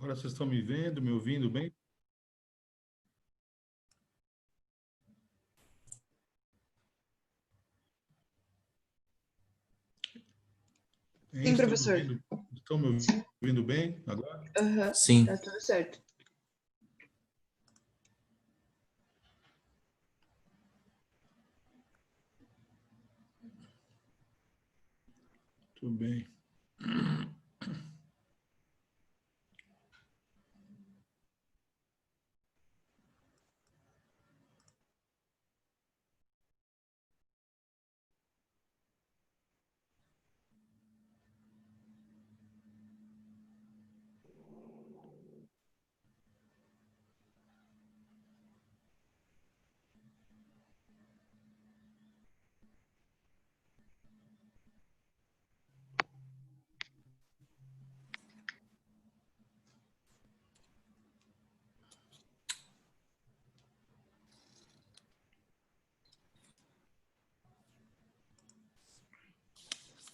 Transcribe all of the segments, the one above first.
Agora vocês estão me vendo, me ouvindo bem? Hein, Sim, professor. Estão me Sim. ouvindo bem agora? Aham. Sim. Tá tudo certo. Tudo bem.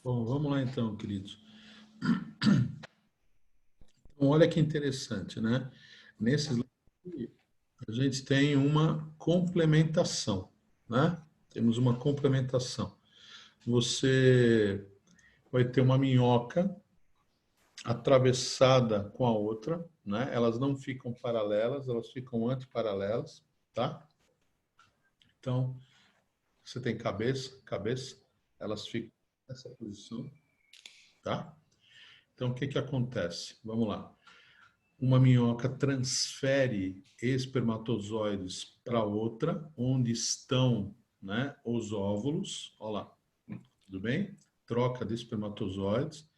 Bom, vamos lá então, queridos. Então, olha que interessante, né? Nesses aqui, a gente tem uma complementação, né? Temos uma complementação. Você vai ter uma minhoca atravessada com a outra, né? Elas não ficam paralelas, elas ficam antiparalelas, tá? Então, você tem cabeça, elas ficam nessa posição, tá? Então, o que que acontece? Vamos lá. Uma minhoca transfere espermatozoides para outra, onde estão, né, os óvulos. Olha lá, tudo bem? Troca de espermatozoides.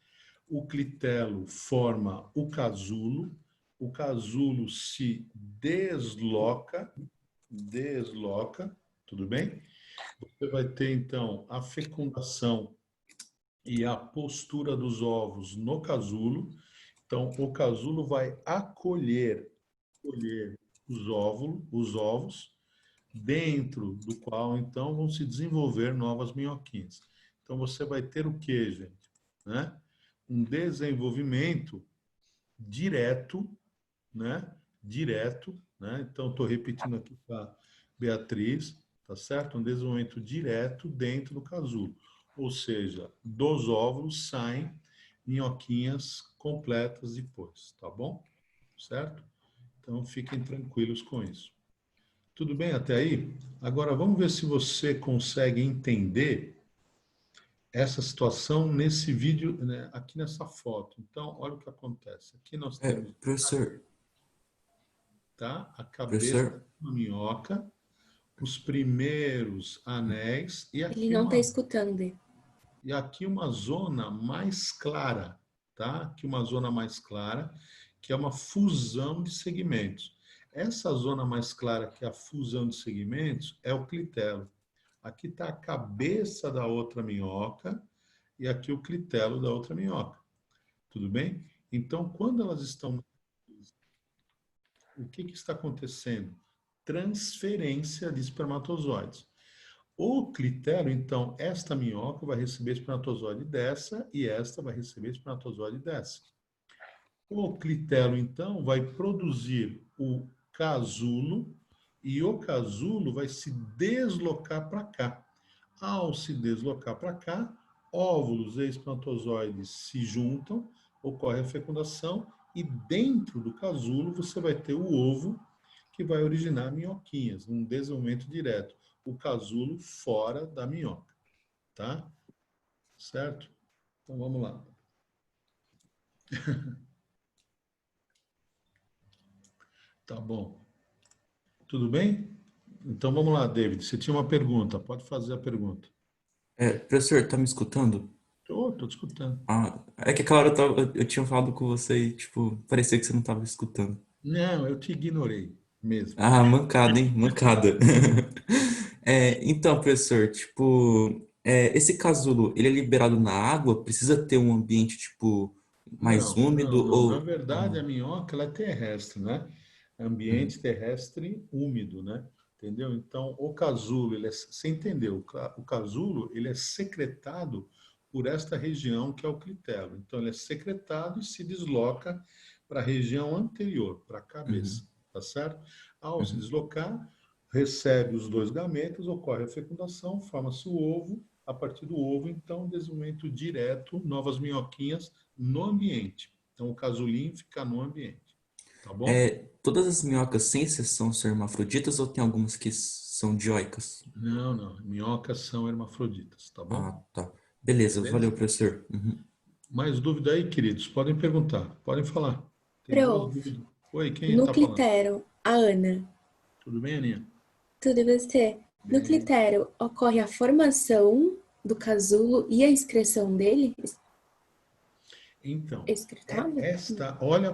O clitelo forma o casulo se desloca, tudo bem? Você vai ter, então, a fecundação e a postura dos ovos no casulo. Então, o casulo vai colher os ovos, dentro do qual, então, vão se desenvolver novas minhoquinhas. Então, você vai ter o quê, gente? Né? Um desenvolvimento direto, né? Direto, né? Então, estou repetindo aqui para Beatriz, tá certo? Um desenvolvimento direto dentro do casulo. Ou seja, dos óvulos saem minhoquinhas completas depois, tá bom? Certo? Então, fiquem tranquilos com isso. Tudo bem até aí? Agora, vamos ver se você consegue entender essa situação nesse vídeo, né, aqui nessa foto. Então, olha o que acontece. Aqui nós temos, Professor, tá, a cabeça professor, de uma minhoca, os primeiros anéis Ele não está escutando, Dê. e aqui uma zona mais clara, tá? Aqui uma zona mais clara, que é uma fusão de segmentos. Essa zona mais clara, que é a fusão de segmentos, é o clitelo. Aqui está a cabeça da outra minhoca e aqui o clitelo da outra minhoca. Tudo bem? Então, quando elas estão... O que que está acontecendo? Transferência de espermatozoides. O clitelo, então, esta minhoca vai receber espermatozoide dessa e esta vai receber espermatozoide dessa. O clitelo, então, vai produzir o casulo e o casulo vai se deslocar para cá. Ao se deslocar para cá, óvulos e espermatozoides se juntam, ocorre a fecundação e dentro do casulo você vai ter o ovo que vai originar minhoquinhas, um desenvolvimento direto. O casulo fora da minhoca, tá? Certo? Então vamos lá. Tá bom. Tudo bem? Então vamos lá, David. Você tinha uma pergunta, pode fazer a pergunta. professor, tá me escutando? Tô te escutando. Ah, é que aquela hora eu tinha falado com você e, tipo, parecia que você não tava escutando. Não, eu te ignorei mesmo. Ah, mancada, hein? Mancada. Então, professor, tipo, esse casulo, ele é liberado na água? Precisa ter um ambiente, tipo, mais úmido Não. Na ou verdade, a não? minhoca ela é terrestre, né? Ambiente terrestre úmido, né? Entendeu? Então, o casulo, você entendeu? O casulo, ele é secretado por esta região que é o clitelo. Então, ele é secretado e se desloca para a região anterior, para a cabeça, Uhum. tá certo? Ao se Uhum. deslocar, recebe os dois gametas, ocorre a fecundação, forma-se o ovo, a partir do ovo, então, desenvolvimento direto, novas minhoquinhas no ambiente. Então, o casulinho fica no ambiente, tá bom? Todas as minhocas, sem exceção, são hermafroditas ou tem algumas que são dioicas? Não, não, minhocas são hermafroditas, tá bom? Ah, tá. Beleza, valeu, Beleza? professor. Uhum. Mais dúvida aí, queridos? Podem perguntar, podem falar. Tem duas Prof, dúvidas. Oi, quem no está falando? clitério, a Ana, Tudo bem, Aninha? tudo e você? No Bem. clitério, ocorre a formação do casulo e a excreção dele? Então, Excretável? olha,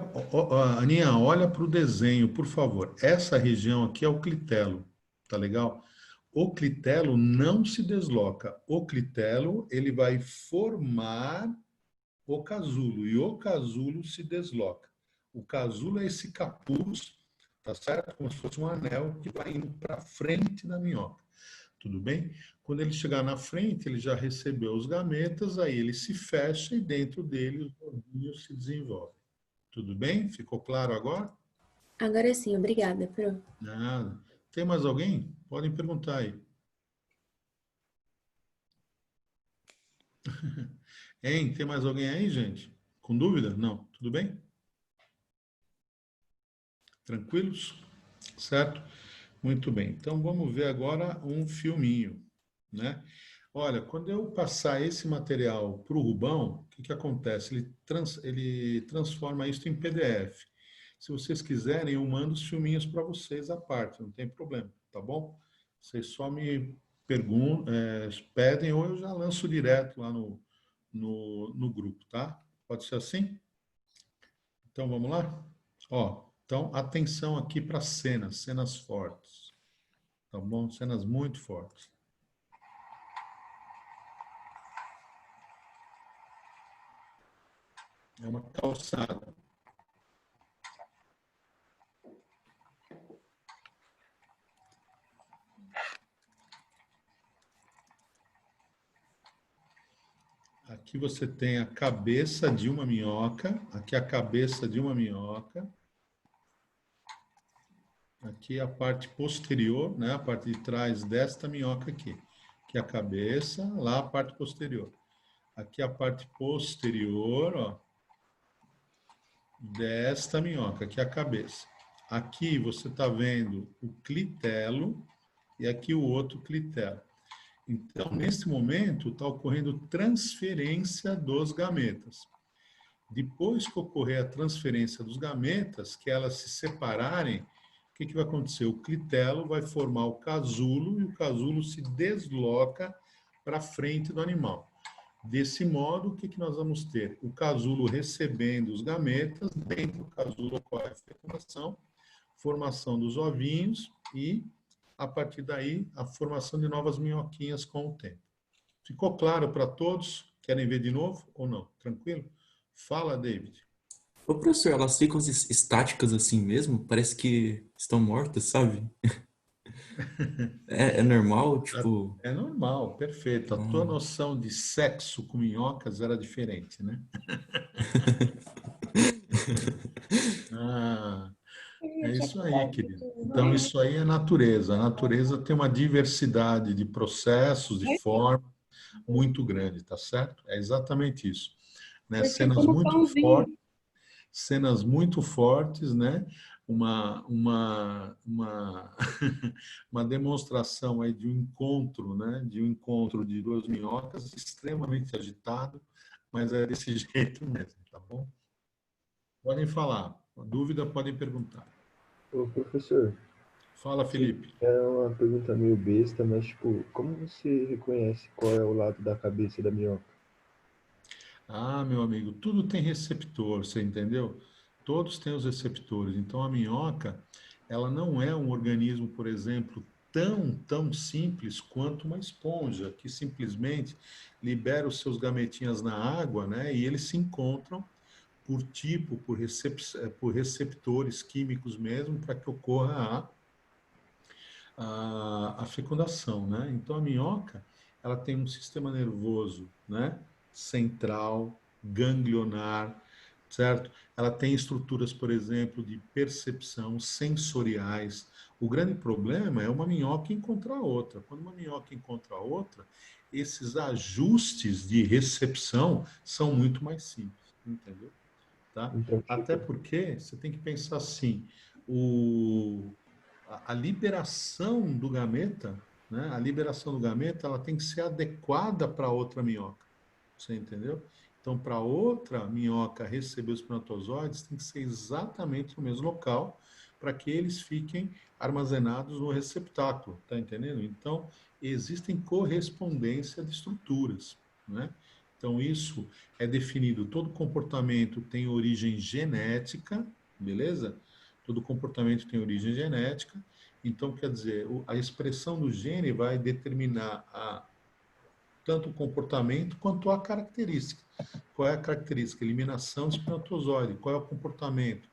Aninha, olha para o desenho, por favor. Essa região aqui é o clitelo, tá legal? O clitelo não se desloca. O clitelo, ele vai formar o casulo, e o casulo se desloca. O casulo é esse capuz, tá certo? Como se fosse um anel que vai indo para frente da minhoca. Tudo bem? Quando ele chegar na frente, ele já recebeu os gametas, aí ele se fecha e dentro dele os ovinhos se desenvolvem. Tudo bem? Ficou claro agora? Agora sim, obrigada, Pro. Nada. Tem mais alguém? Podem perguntar aí. Hein? Tem mais alguém aí, gente? Com dúvida? Não. Tudo bem? Tranquilos? Certo? Muito bem. Então vamos ver agora um filminho, né? Olha, quando eu passar esse material para o Rubão, o que que acontece? Ele transforma isso em PDF. Se vocês quiserem, eu mando os filminhos para vocês à parte, não tem problema, tá bom? Vocês só me perguntam, pedem ou eu já lanço direto lá no grupo, tá? Pode ser assim? Então vamos lá? Ó, então atenção aqui para cenas, cenas fortes, tá bom? Cenas muito fortes. É uma calçada. Aqui você tem a cabeça de uma minhoca, aqui a cabeça de uma minhoca, aqui a parte posterior, né, a parte de trás desta minhoca aqui. Aqui a cabeça, lá a parte posterior. Aqui a parte posterior, ó, desta minhoca, aqui a cabeça. Aqui você está vendo o clitelo e aqui o outro clitelo. Então, nesse momento, está ocorrendo transferência dos gametas. Depois que ocorrer a transferência dos gametas, que elas se separarem, o que vai acontecer? O clitelo vai formar o casulo e o casulo se desloca para frente do animal. Desse modo, o que nós vamos ter? O casulo recebendo os gametas, dentro do casulo ocorre a fecundação, formação dos ovinhos e, a partir daí, a formação de novas minhoquinhas com o tempo. Ficou claro para todos? Querem ver de novo ou não? Tranquilo? Fala, David. Ô, professor, elas ficam estáticas assim mesmo? Parece que estão mortas, sabe? É normal, tipo... É normal, perfeito. A tua ah. noção de sexo com minhocas era diferente, né? Ah, é isso aí, querido. Então, isso aí é natureza. A natureza tem uma diversidade de processos, de formas muito grande, tá certo? É exatamente isso. Né? Cenas muito fortes, né? Uma uma demonstração aí de um encontro, né? De um encontro de duas minhocas extremamente agitado, mas é desse jeito mesmo, tá bom? Podem falar, dúvida podem perguntar. Ô, professor, Fala, Felipe. é uma pergunta meio besta, mas tipo, como você reconhece qual é o lado da cabeça da minhoca? Ah, meu amigo, tudo tem receptor, você entendeu? Todos têm os receptores. Então, a minhoca, ela não é um organismo, por exemplo, tão simples quanto uma esponja, que simplesmente libera os seus gametinhas na água, né? E eles se encontram por tipo, por receptores químicos mesmo, para que ocorra a fecundação, né? Então a minhoca, ela tem um sistema nervoso, né? Central, ganglionar, certo? Ela tem estruturas, por exemplo, de percepção sensoriais. O grande problema é uma minhoca encontrar outra. Quando uma minhoca encontra outra, esses ajustes de recepção são muito mais simples, entendeu? Tá? Então, Até tipo, porque você tem que pensar assim, a liberação do gameta, né? A liberação do gameta, ela tem que ser adequada para outra minhoca. Você entendeu? Então, para outra minhoca receber os espermatozoides, tem que ser exatamente no mesmo local para que eles fiquem armazenados no receptáculo, tá entendendo? Então, existem correspondência de estruturas, né? Então, isso é definido, todo comportamento tem origem genética, beleza? Todo comportamento tem origem genética, então, quer dizer, a expressão do gene vai determinar tanto o comportamento quanto a característica. Qual é a característica? Eliminação do espermatozoide. Qual é o comportamento?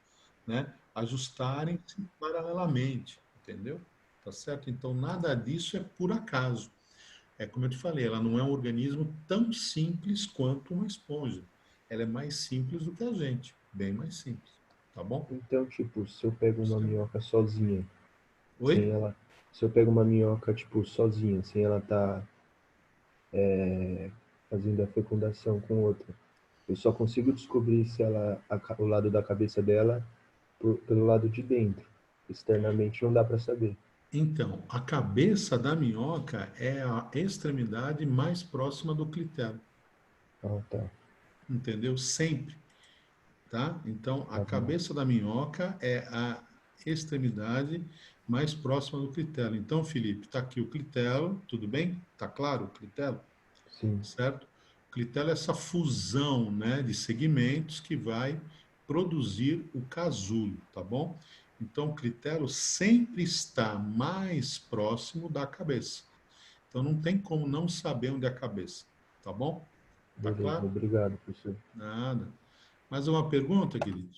Né? Ajustarem-se paralelamente, entendeu? Tá certo? Então, nada disso é por acaso. É como eu te falei, ela não é um organismo tão simples quanto uma esponja. Ela é mais simples do que a gente, bem mais simples. Tá bom? então, tipo, se eu pego uma Certo. minhoca sozinha, sem Oi? ela, se eu pego uma minhoca, tipo, sozinha, sem ela estar fazendo a fecundação com outra, eu só consigo descobrir se ela, o lado da cabeça dela pelo lado de dentro. Externamente não dá para saber. Então, a cabeça da minhoca é a extremidade mais próxima do clitério, Ah, tá. entendeu? Sempre. Tá? Então, a Tá bom. cabeça da minhoca é a extremidade mais próxima do clitelo. Então, Felipe, está aqui o clitelo, tudo bem? Está claro o clitelo? Sim. Certo? O clitelo é essa fusão, né, de segmentos que vai produzir o casulo, tá bom? Então, o clitelo sempre está mais próximo da cabeça. Então, não tem como não saber onde é a cabeça, tá bom? Tá Beleza. claro? Obrigado, professor. Nada. Mais uma pergunta, querido?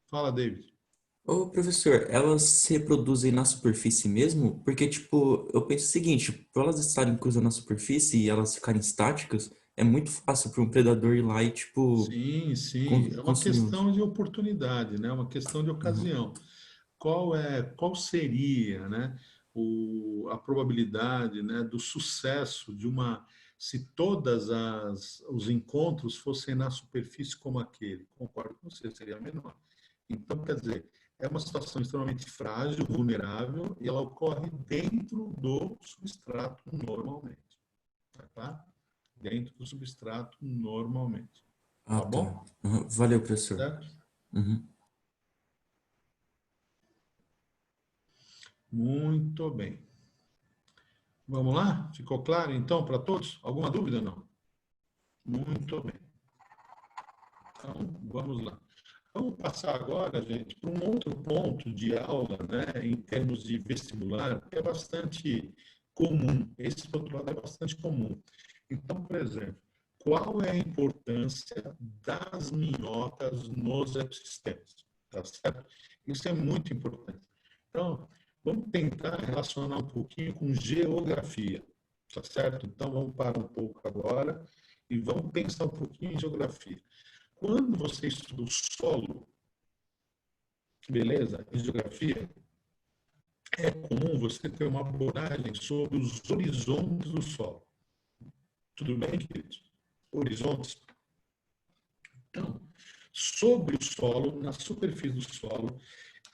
Fala, David. Ô, professor, elas se reproduzem na superfície mesmo? Porque, tipo, eu penso o seguinte, para elas estarem cruzando na superfície e elas ficarem estáticas, é muito fácil para um predador ir lá e, tipo, Sim, sim. É uma consumi-las. questão de oportunidade, né? Uma questão de Uhum. ocasião. Qual seria, né, a probabilidade, né, do sucesso de uma, se todas os encontros fossem na superfície como aquele? Concordo com você, seria menor. Então, quer dizer, é uma situação extremamente frágil, vulnerável, e ela ocorre dentro do substrato normalmente, tá claro? Dentro do substrato normalmente. Ah, Tá tá. bom? Uhum. Valeu, professor. Certo? Uhum. Muito bem. Vamos lá? Ficou claro então para todos? Alguma dúvida não? Muito bem. Então, vamos lá. Vamos passar agora, gente, para um outro ponto de aula, né, em termos de vestibular, que é bastante comum. Esse outro lado é bastante comum. Então, por exemplo, qual é a importância das minhocas nos ecossistemas? Tá certo? Isso é muito importante. Então, vamos tentar relacionar um pouquinho com geografia, tá certo? Então, vamos parar um pouco agora e vamos pensar um pouquinho em geografia. Quando você estuda o solo, beleza? Em geografia, é comum você ter uma abordagem sobre os horizontes do solo. Tudo bem, queridos? Horizontes. Então, sobre o solo, na superfície do solo,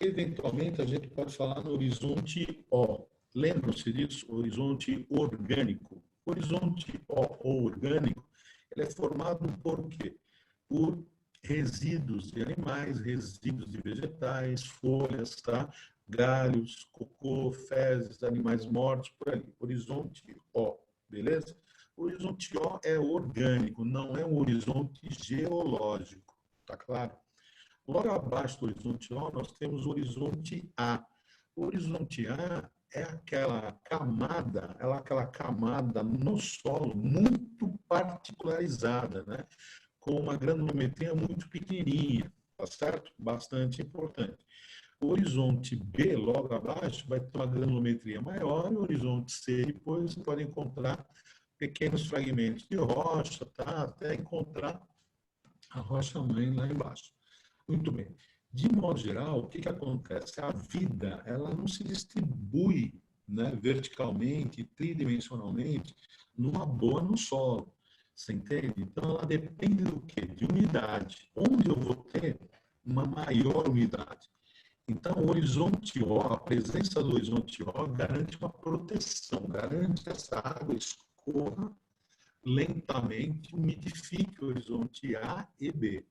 eventualmente a gente pode falar no horizonte O. Lembram-se disso? Horizonte orgânico. Horizonte O ou orgânico, ele é formado por quê? Por resíduos de animais, resíduos de vegetais, folhas, tá? Galhos, cocô, fezes, animais mortos, por ali. Horizonte O, beleza? O horizonte O é orgânico, não é um horizonte geológico, tá claro? Logo abaixo do horizonte O, nós temos o horizonte A. O horizonte A é aquela camada no solo muito particularizada, né? Com uma granulometria muito pequenininha, tá certo? Bastante importante. O horizonte B, logo abaixo, vai ter uma granulometria maior, e o horizonte C, depois você pode encontrar pequenos fragmentos de rocha, tá? Até encontrar a rocha-mãe lá embaixo. Muito bem. De modo geral, o que que acontece? A vida, ela não se distribui, né, verticalmente, tridimensionalmente, numa boa no solo. Você entende? Então, ela depende do quê? De umidade. Onde eu vou ter uma maior umidade? Então, o horizonte O, a presença do horizonte O garante uma proteção, garante que essa água escorra lentamente, umidifique o horizonte A e B.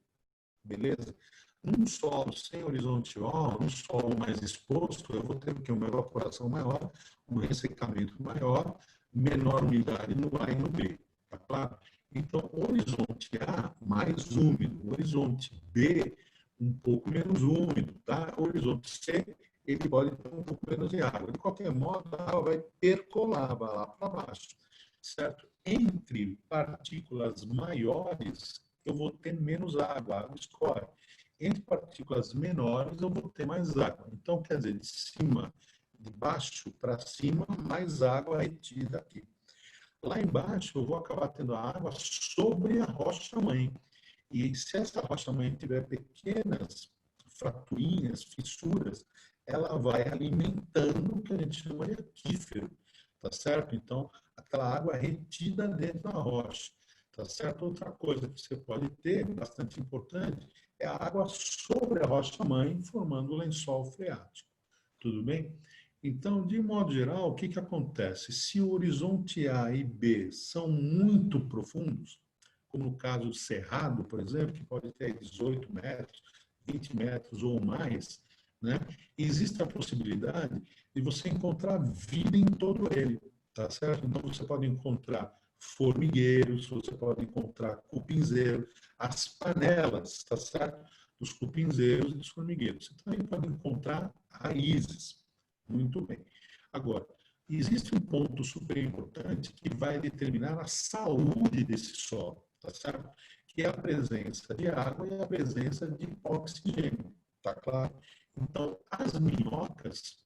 Beleza? Num solo sem horizonte O, num solo mais exposto, eu vou ter o quê? Uma evaporação maior, um ressecamento maior, menor umidade no A e no B. Tá claro? Então, horizonte A, mais úmido. Horizonte B, um pouco menos úmido. Tá? Horizonte C, ele pode ter um pouco menos de água. De qualquer modo, a água vai percolar, vai lá para baixo. Certo? Entre partículas maiores, eu vou ter menos água, a água escorre. Entre partículas menores, eu vou ter mais água. Então, quer dizer, de baixo para cima, mais água retida aqui. Lá embaixo, eu vou acabar tendo a água sobre a rocha-mãe. E se essa rocha-mãe tiver pequenas fraturinhas, fissuras, ela vai alimentando o que a gente chama de aquífero, tá certo? Então, aquela água é retida dentro da rocha, tá certo? Outra coisa que você pode ter, bastante importante, é a água sobre a rocha-mãe, formando o lençol freático. Tudo bem? Então, de modo geral, o que que acontece? Se o horizonte A e B são muito profundos, como no caso do Cerrado, por exemplo, que pode ter 18 metros, 20 metros ou mais, né? Existe a possibilidade de você encontrar vida em todo ele, tá certo? Então, você pode encontrar formigueiros, você pode encontrar cupinzeiros, as panelas, tá certo? Dos cupinzeiros e dos formigueiros. Você também pode encontrar raízes. Muito bem. Agora, existe um ponto super importante que vai determinar a saúde desse solo, tá certo? Que é a presença de água e a presença de oxigênio, tá claro? Então, as minhocas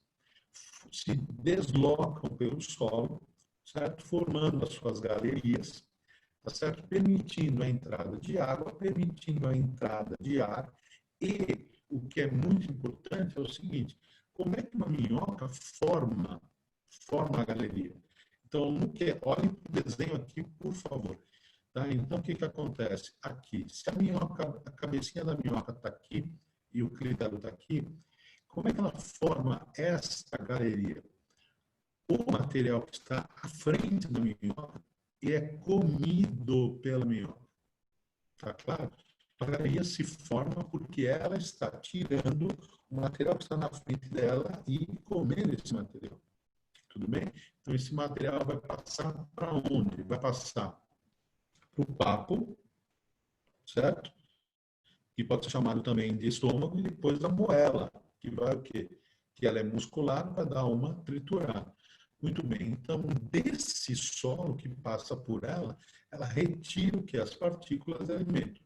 se deslocam pelo solo, certo? Formando as suas galerias, tá certo? Permitindo a entrada de água, permitindo a entrada de ar. E o que é muito importante é o seguinte: como é que uma minhoca forma a galeria? Então, olhem para o desenho aqui, por favor. Tá? Então, o que, que acontece? Aqui, se a minhoca, a cabecinha da minhoca está aqui e o clítoris está aqui, como é que ela forma esta galeria? O material que está à frente da minhoca é comido pela minhoca. Tá claro? A galeria se forma porque ela está tirando o material que está na frente dela e comendo esse material. Tudo bem? Então, esse material vai passar para onde? Vai passar para o papo, certo? Que pode ser chamado também de estômago, e depois a moela, que vai o quê? Que ela é muscular, vai dar uma triturada. Muito bem, então desse solo que passa por ela, ela retira o que? As partículas de alimento,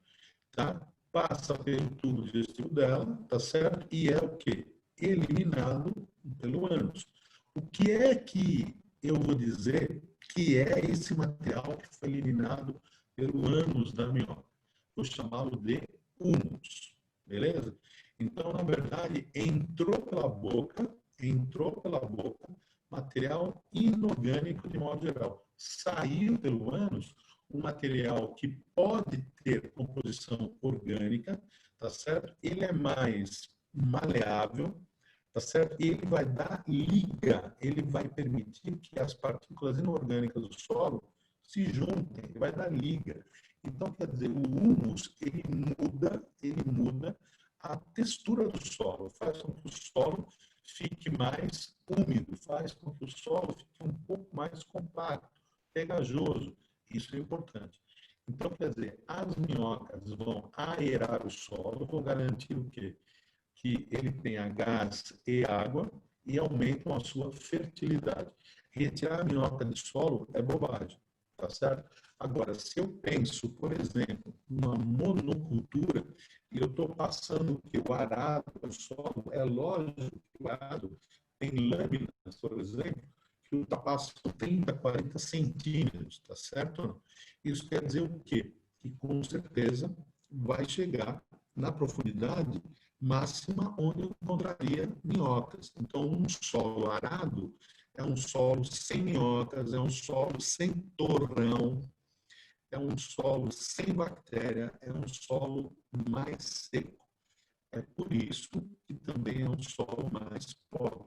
tá? Passa pelo tubo digestivo dela, tá certo? E é o quê? Eliminado pelo ânus. O que é que eu vou dizer que é esse material que foi eliminado pelo ânus da minhoca? Vou chamá-lo de humus, beleza? Então, na verdade, entrou pela boca material inorgânico de modo geral. Saiu pelo ânus um material que pode ter composição orgânica, tá certo? Ele é mais maleável, tá certo? E ele vai dar liga, ele vai permitir que as partículas inorgânicas do solo se juntem, ele vai dar liga. Então, quer dizer, o humus, ele muda a textura do solo, faz com que o solo fique mais úmido, faz com que o solo fique um pouco mais compacto, pegajoso. Isso é importante. Então, quer dizer, as minhocas vão aerar o solo, vão garantir o quê? Que ele tenha gás e água e aumentam a sua fertilidade. Retirar a minhoca do solo é bobagem, tá certo? Agora, se eu penso, por exemplo, numa monocultura, e eu estou passando que o arado do solo, é lógico que o arado tem lâminas, por exemplo, que ultrapassam 30, 40 centímetros, tá certo ou não? Isso quer dizer o quê? Que com certeza vai chegar na profundidade máxima onde eu encontraria minhocas. Então, um solo arado é um solo sem minhocas, é um solo sem torrão, é um solo sem bactéria, é um solo mais seco. É por isso que também é um solo mais pobre.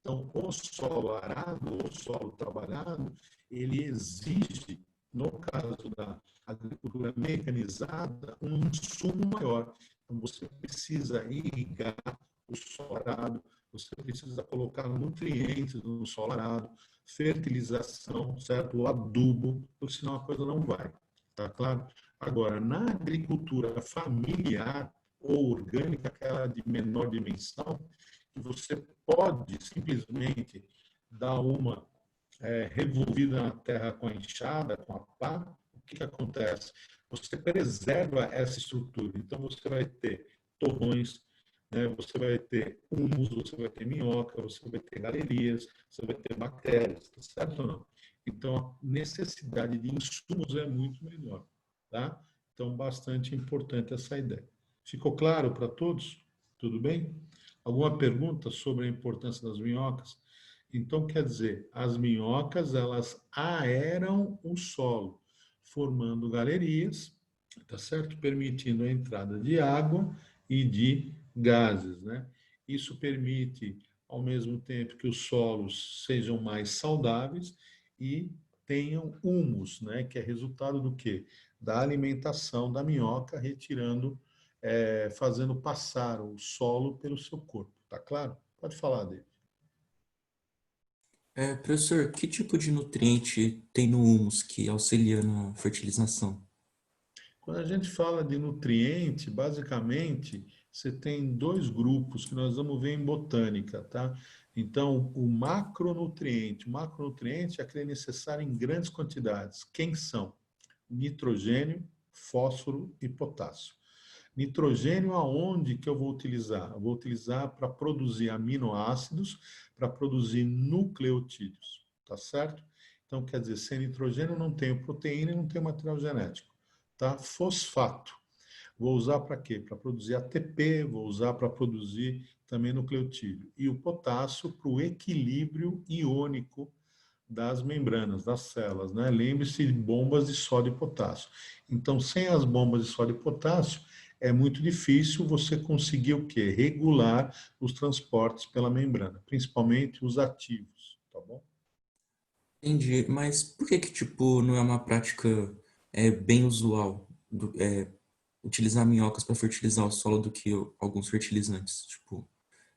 Então, o solo arado, o solo trabalhado, ele exige, no caso da agricultura mecanizada, um insumo maior. Então, você precisa irrigar o solo arado, você precisa colocar nutrientes no solo arado, fertilização, certo? O adubo, porque senão a coisa não vai. Tá claro? Agora, na agricultura familiar ou orgânica, aquela de menor dimensão, que você pode simplesmente dar uma revolvida na terra com a enxada, com a pá, o que acontece? Você preserva essa estrutura. Então, você vai ter torrões, né? Você vai ter humus, você vai ter minhoca, você vai ter galerias, você vai ter bactérias, tá certo ou não? Então, a necessidade de insumos é muito menor, tá? Então, bastante importante essa ideia. Ficou claro para todos? Tudo bem? Alguma pergunta sobre a importância das minhocas? Então, quer dizer, as minhocas, elas aeram o solo, formando galerias, tá certo? Permitindo a entrada de água e de gases, né? Isso permite, ao mesmo tempo, que os solos sejam mais saudáveis e tenham humus, né? Que é resultado do quê? Da alimentação da minhoca, retirando, fazendo passar o solo pelo seu corpo, tá claro? Pode falar dele. Professor, que tipo de nutriente tem no humus que auxilia na fertilização? Quando a gente fala de nutriente, basicamente, você tem dois grupos que nós vamos ver em botânica, tá? Então, o macronutriente é aquele necessário em grandes quantidades. Quem são? Nitrogênio, fósforo e potássio. Nitrogênio aonde que eu vou utilizar? Eu vou utilizar para produzir aminoácidos, para produzir nucleotídeos, tá certo? Então, quer dizer, sem nitrogênio não tenho proteína e não tenho material genético, tá? Fosfato. Vou usar para quê? Para produzir ATP, vou usar para produzir também nucleotídeo. E o potássio para o equilíbrio iônico das membranas, das células, né? Lembre-se de bombas de sódio e potássio. Então, sem as bombas de sódio e potássio, é muito difícil você conseguir o quê? Regular os transportes pela membrana, principalmente os ativos, tá bom? Entendi, mas por que tipo, não é uma prática bem usual utilizar minhocas para fertilizar o solo do que alguns fertilizantes? Tipo,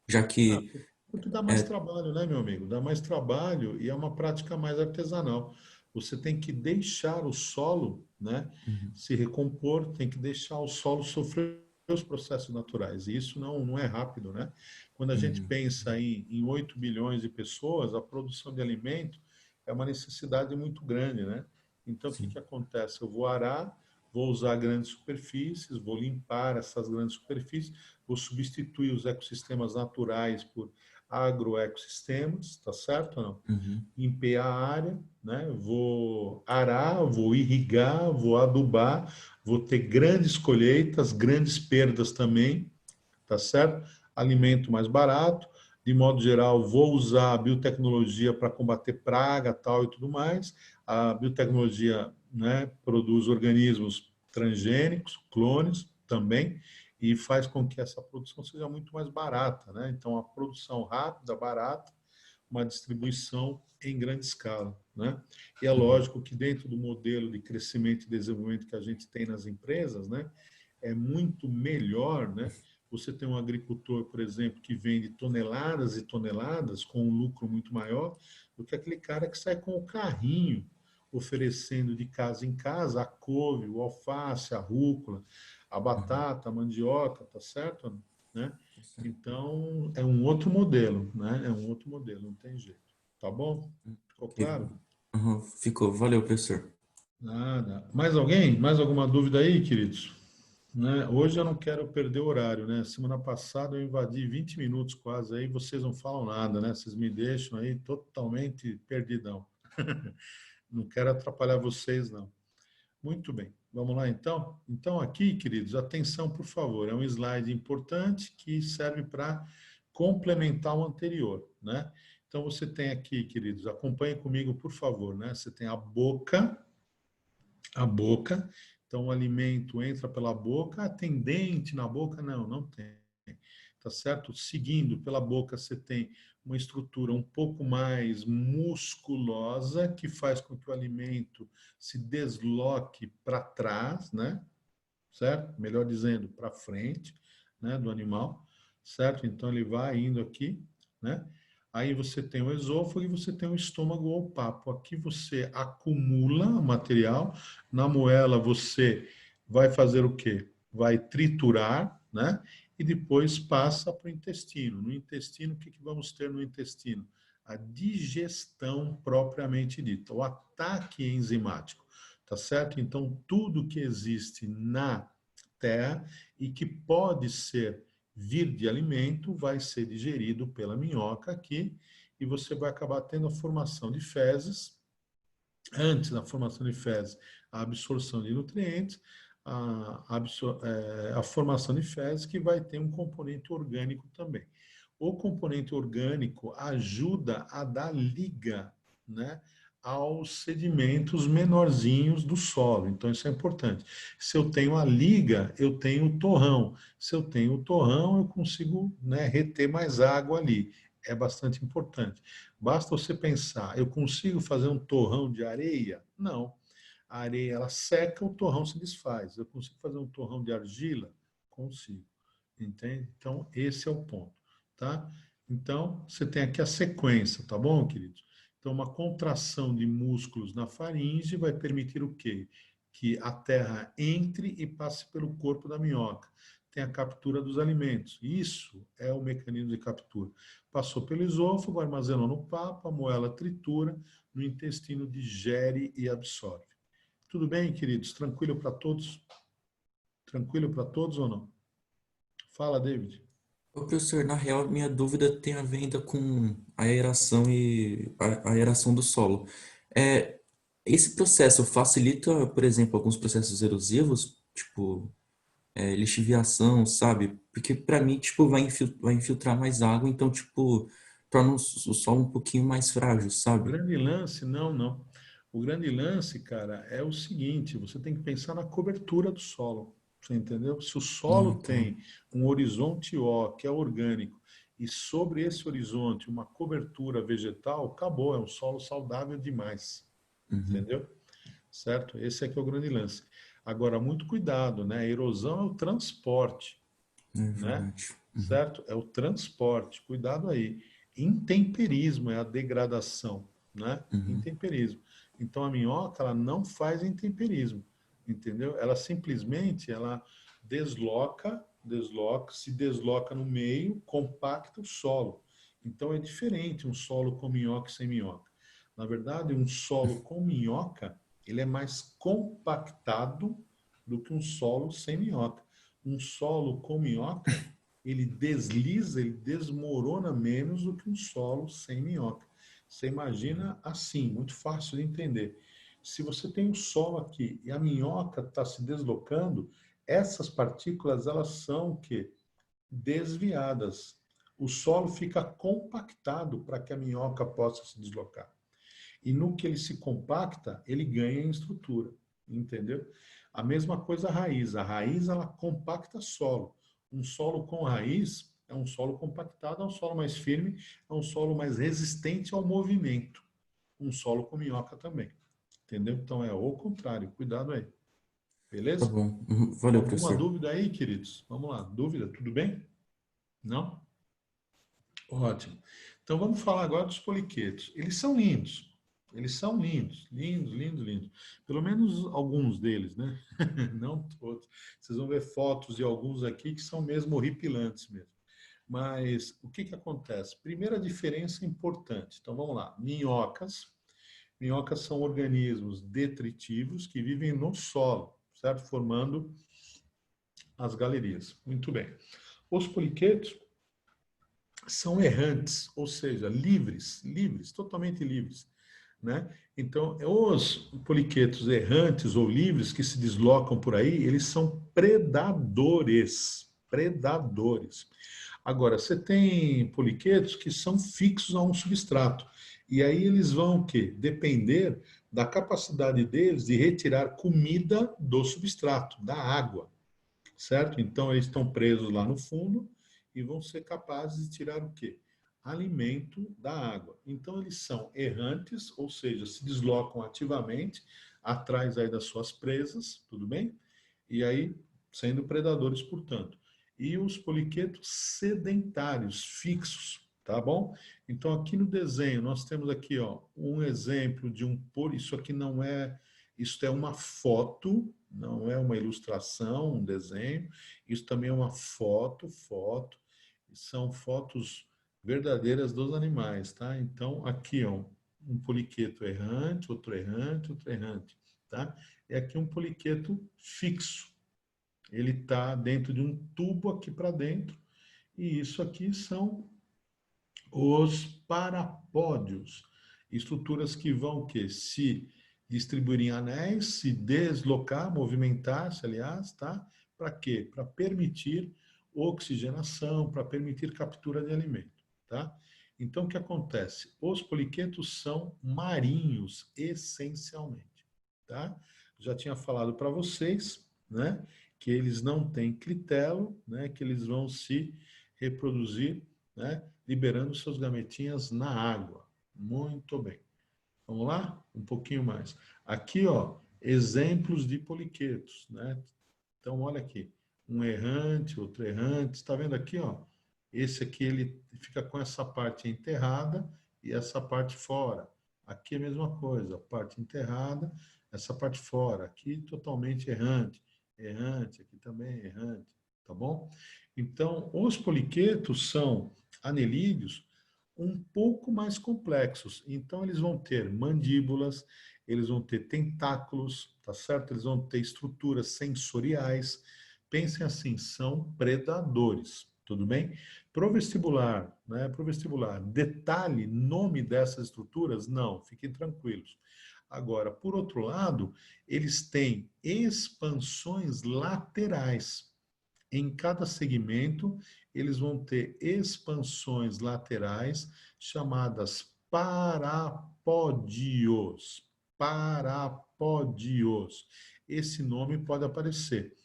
já Ah, que... porque dá mais É, trabalho, né, meu amigo? Dá mais trabalho e é uma prática mais artesanal. Você tem que deixar o solo, né, uhum, se recompor, tem que deixar o solo sofrer os processos naturais. E isso não é rápido, né? Quando a gente uhum, pensa em 8 bilhões de pessoas, a produção de alimento é uma necessidade muito grande, né? Então, o que sim. que acontece? Eu vou arar, vou usar grandes superfícies, vou limpar essas grandes superfícies, vou substituir os ecossistemas naturais por agroecossistemas, tá certo ou não? Uhum. Limpei a área, né? Vou arar, vou irrigar, vou adubar, vou ter grandes colheitas, grandes perdas também, tá certo? Alimento mais barato, de modo geral, vou usar a biotecnologia para combater praga, tal e tudo mais. A biotecnologia, né, produz organismos transgênicos, clones também, e faz com que essa produção seja muito mais barata, né? Então, a produção rápida, barata, uma distribuição em grande escala, né? E é Uhum. lógico que dentro do modelo de crescimento e desenvolvimento que a gente tem nas empresas, né, é muito melhor, né? Você tem um agricultor, por exemplo, que vende toneladas e toneladas com um lucro muito maior do que aquele cara que sai com o carrinho oferecendo de casa em casa a couve, o alface, a rúcula, a Uhum. batata, a mandioca, tá certo? Né? Então, é um outro modelo, né? É um outro modelo, não tem jeito. Tá bom? Ficou E- claro? uhum, ficou. Valeu, professor. Nada. Mais alguém? Mais alguma dúvida aí, queridos? Né? Hoje eu não quero perder o horário, né? Semana passada eu invadi 20 minutos quase aí, vocês não falam nada, né? Vocês me deixam aí totalmente perdidão. Não quero atrapalhar vocês, não. Muito bem. Vamos lá, então? Então, aqui, queridos, atenção, por favor. É um slide importante que serve para complementar o anterior, né? Então, você tem aqui, queridos, acompanhe comigo, por favor, né? Você tem a boca. Então, o alimento entra pela boca. Tem dente na boca? Não, não tem. Tá certo? Seguindo pela boca, você tem uma estrutura um pouco mais musculosa, que faz com que o alimento se desloque para trás, né? Certo? Melhor dizendo, para frente, né, do animal, certo? Então ele vai indo aqui, né? Aí você tem o esôfago e você tem o estômago ou papo. Aqui você acumula o material, na moela você vai fazer o quê? Vai triturar, né? E depois passa para o intestino. No intestino, o que vamos ter no intestino? A digestão propriamente dita, o ataque enzimático, tá certo? Então, tudo que existe na terra e que pode vir de alimento vai ser digerido pela minhoca aqui e você vai acabar tendo a formação de fezes. Antes da formação de fezes, a absorção de nutrientes, a formação de fezes, que vai ter um componente orgânico também. O componente orgânico ajuda a dar liga, né, aos sedimentos menorzinhos do solo. Então, isso é importante. Se eu tenho a liga, eu tenho o torrão. Se eu tenho o torrão, eu consigo, né, reter mais água ali. É bastante importante. Basta você pensar, eu consigo fazer um torrão de areia? Não. A areia ela seca, o torrão se desfaz. Eu consigo fazer um torrão de argila? Consigo. Entende? Então, esse é o ponto, tá? Então, você tem aqui a sequência, tá bom, queridos? Então, uma contração de músculos na faringe vai permitir o quê? Que a terra entre e passe pelo corpo da minhoca. Tem a captura dos alimentos. Isso é o mecanismo de captura. Passou pelo esôfago, armazenou no papo, a moela tritura, no intestino digere e absorve. Tudo bem, queridos? Tranquilo para todos? Tranquilo para todos ou não? Fala, David. Ô, professor, na real, minha dúvida tem a ver ainda com a aeração e a aeração do solo. É, esse processo facilita, por exemplo, alguns processos erosivos, tipo lixiviação, sabe? Porque para mim, tipo, vai infiltrar mais água, então, tipo, torna o solo um pouquinho mais frágil, O sabe? grande lance, não, não. O grande lance, cara, é o seguinte: você tem que pensar na cobertura do solo. Você entendeu? Se o Ah, solo tá. tem um horizonte O, que é orgânico, e sobre esse horizonte uma cobertura vegetal, acabou, é um solo saudável demais. Uhum. Entendeu? Certo? Esse é que é o grande lance. Agora, muito cuidado, né? A erosão é o transporte, É né? verdade. Uhum. Certo? É o transporte. Cuidado aí. Intemperismo é a degradação, né? Uhum. Intemperismo. Então a minhoca ela não faz intemperismo, entendeu? Ela simplesmente ela se desloca no meio, compacta o solo. Então é diferente um solo com minhoca e sem minhoca. Na verdade, um solo com minhoca, ele é mais compactado do que um solo sem minhoca. Um solo com minhoca, ele desliza, ele desmorona menos do que um solo sem minhoca. Você imagina assim, muito fácil de entender. Se você tem um solo aqui e a minhoca está se deslocando, essas partículas elas são o quê? Desviadas. O solo fica compactado para que a minhoca possa se deslocar. E no que ele se compacta, ele ganha em estrutura, entendeu? A mesma coisa a raiz. A raiz, ela compacta solo. Um solo com raiz é um solo compactado, é um solo mais firme, é um solo mais resistente ao movimento. Um solo com minhoca também, entendeu? Então é o contrário. Cuidado aí. Tá Beleza? bom. Uhum. Valeu, Alguma professor. dúvida aí, queridos? Vamos lá. Dúvida? Tudo bem? Não? Ótimo. Então vamos falar agora dos poliquetos. Eles são lindos. Eles são lindos, lindos, lindos, lindos. Pelo menos alguns deles, né? Não todos. Vocês vão ver fotos de alguns aqui que são mesmo horripilantes mesmo. Mas o que acontece? Primeira diferença importante. Então vamos lá. Minhocas. Minhocas são organismos detritivos que vivem no solo, certo? Formando as galerias. Muito bem. Os poliquetos são errantes, ou seja, livres, totalmente livres. né? Então, os poliquetos errantes ou livres que se deslocam por aí, eles são predadores. Predadores. Agora, você tem poliquetos que são fixos a um substrato. E aí eles vão o quê? Depender da capacidade deles de retirar comida do substrato, da água, certo? Então, eles estão presos lá no fundo e vão ser capazes de tirar o quê? Alimento da água. Então, eles são errantes, ou seja, se deslocam ativamente atrás aí das suas presas, tudo bem? E aí, sendo predadores, portanto. E os poliquetos sedentários, fixos, tá bom? Então, aqui no desenho, nós temos aqui, ó, um exemplo de isso aqui não é, isso é uma foto, não é uma ilustração, um desenho, isso também é uma foto, são fotos verdadeiras dos animais, tá? Então, aqui, ó, um poliqueto errante, outro errante, outro errante, tá? É aqui um poliqueto fixo. Ele está dentro de um tubo aqui para dentro, e isso aqui são os parapódios, estruturas que vão que se distribuir em anéis, se deslocar, movimentar-se, aliás, tá? Para quê? Para permitir oxigenação, para permitir captura de alimento, tá? Então, o que acontece? Os poliquetos são marinhos, essencialmente, tá? Já tinha falado para vocês, né? Que eles não têm clitelo, né? Que eles vão se reproduzir, né? Liberando seus gametinhas na água. Muito bem. Vamos lá? Um pouquinho mais. Aqui, ó, exemplos de poliquetos, né? Então, olha aqui. Um errante, outro errante. Está vendo aqui, ó? Esse aqui, ele fica com essa parte enterrada e essa parte fora. Aqui é a mesma coisa. A parte enterrada, essa parte fora. Aqui, totalmente errante. Errante, aqui também errante. Tá bom? Então, os poliquetos são anelídeos um pouco mais complexos. Então, eles vão ter mandíbulas, eles vão ter tentáculos, tá certo? Eles vão ter estruturas sensoriais. Pensem assim, são predadores, tudo bem? Pro vestibular, né? Pro vestibular, detalhe, nome dessas estruturas? Não, fiquem tranquilos. Agora, por outro lado, eles têm expansões laterais. Em cada segmento, eles vão ter expansões laterais chamadas parapódios. Parapódios. Esse nome pode aparecer.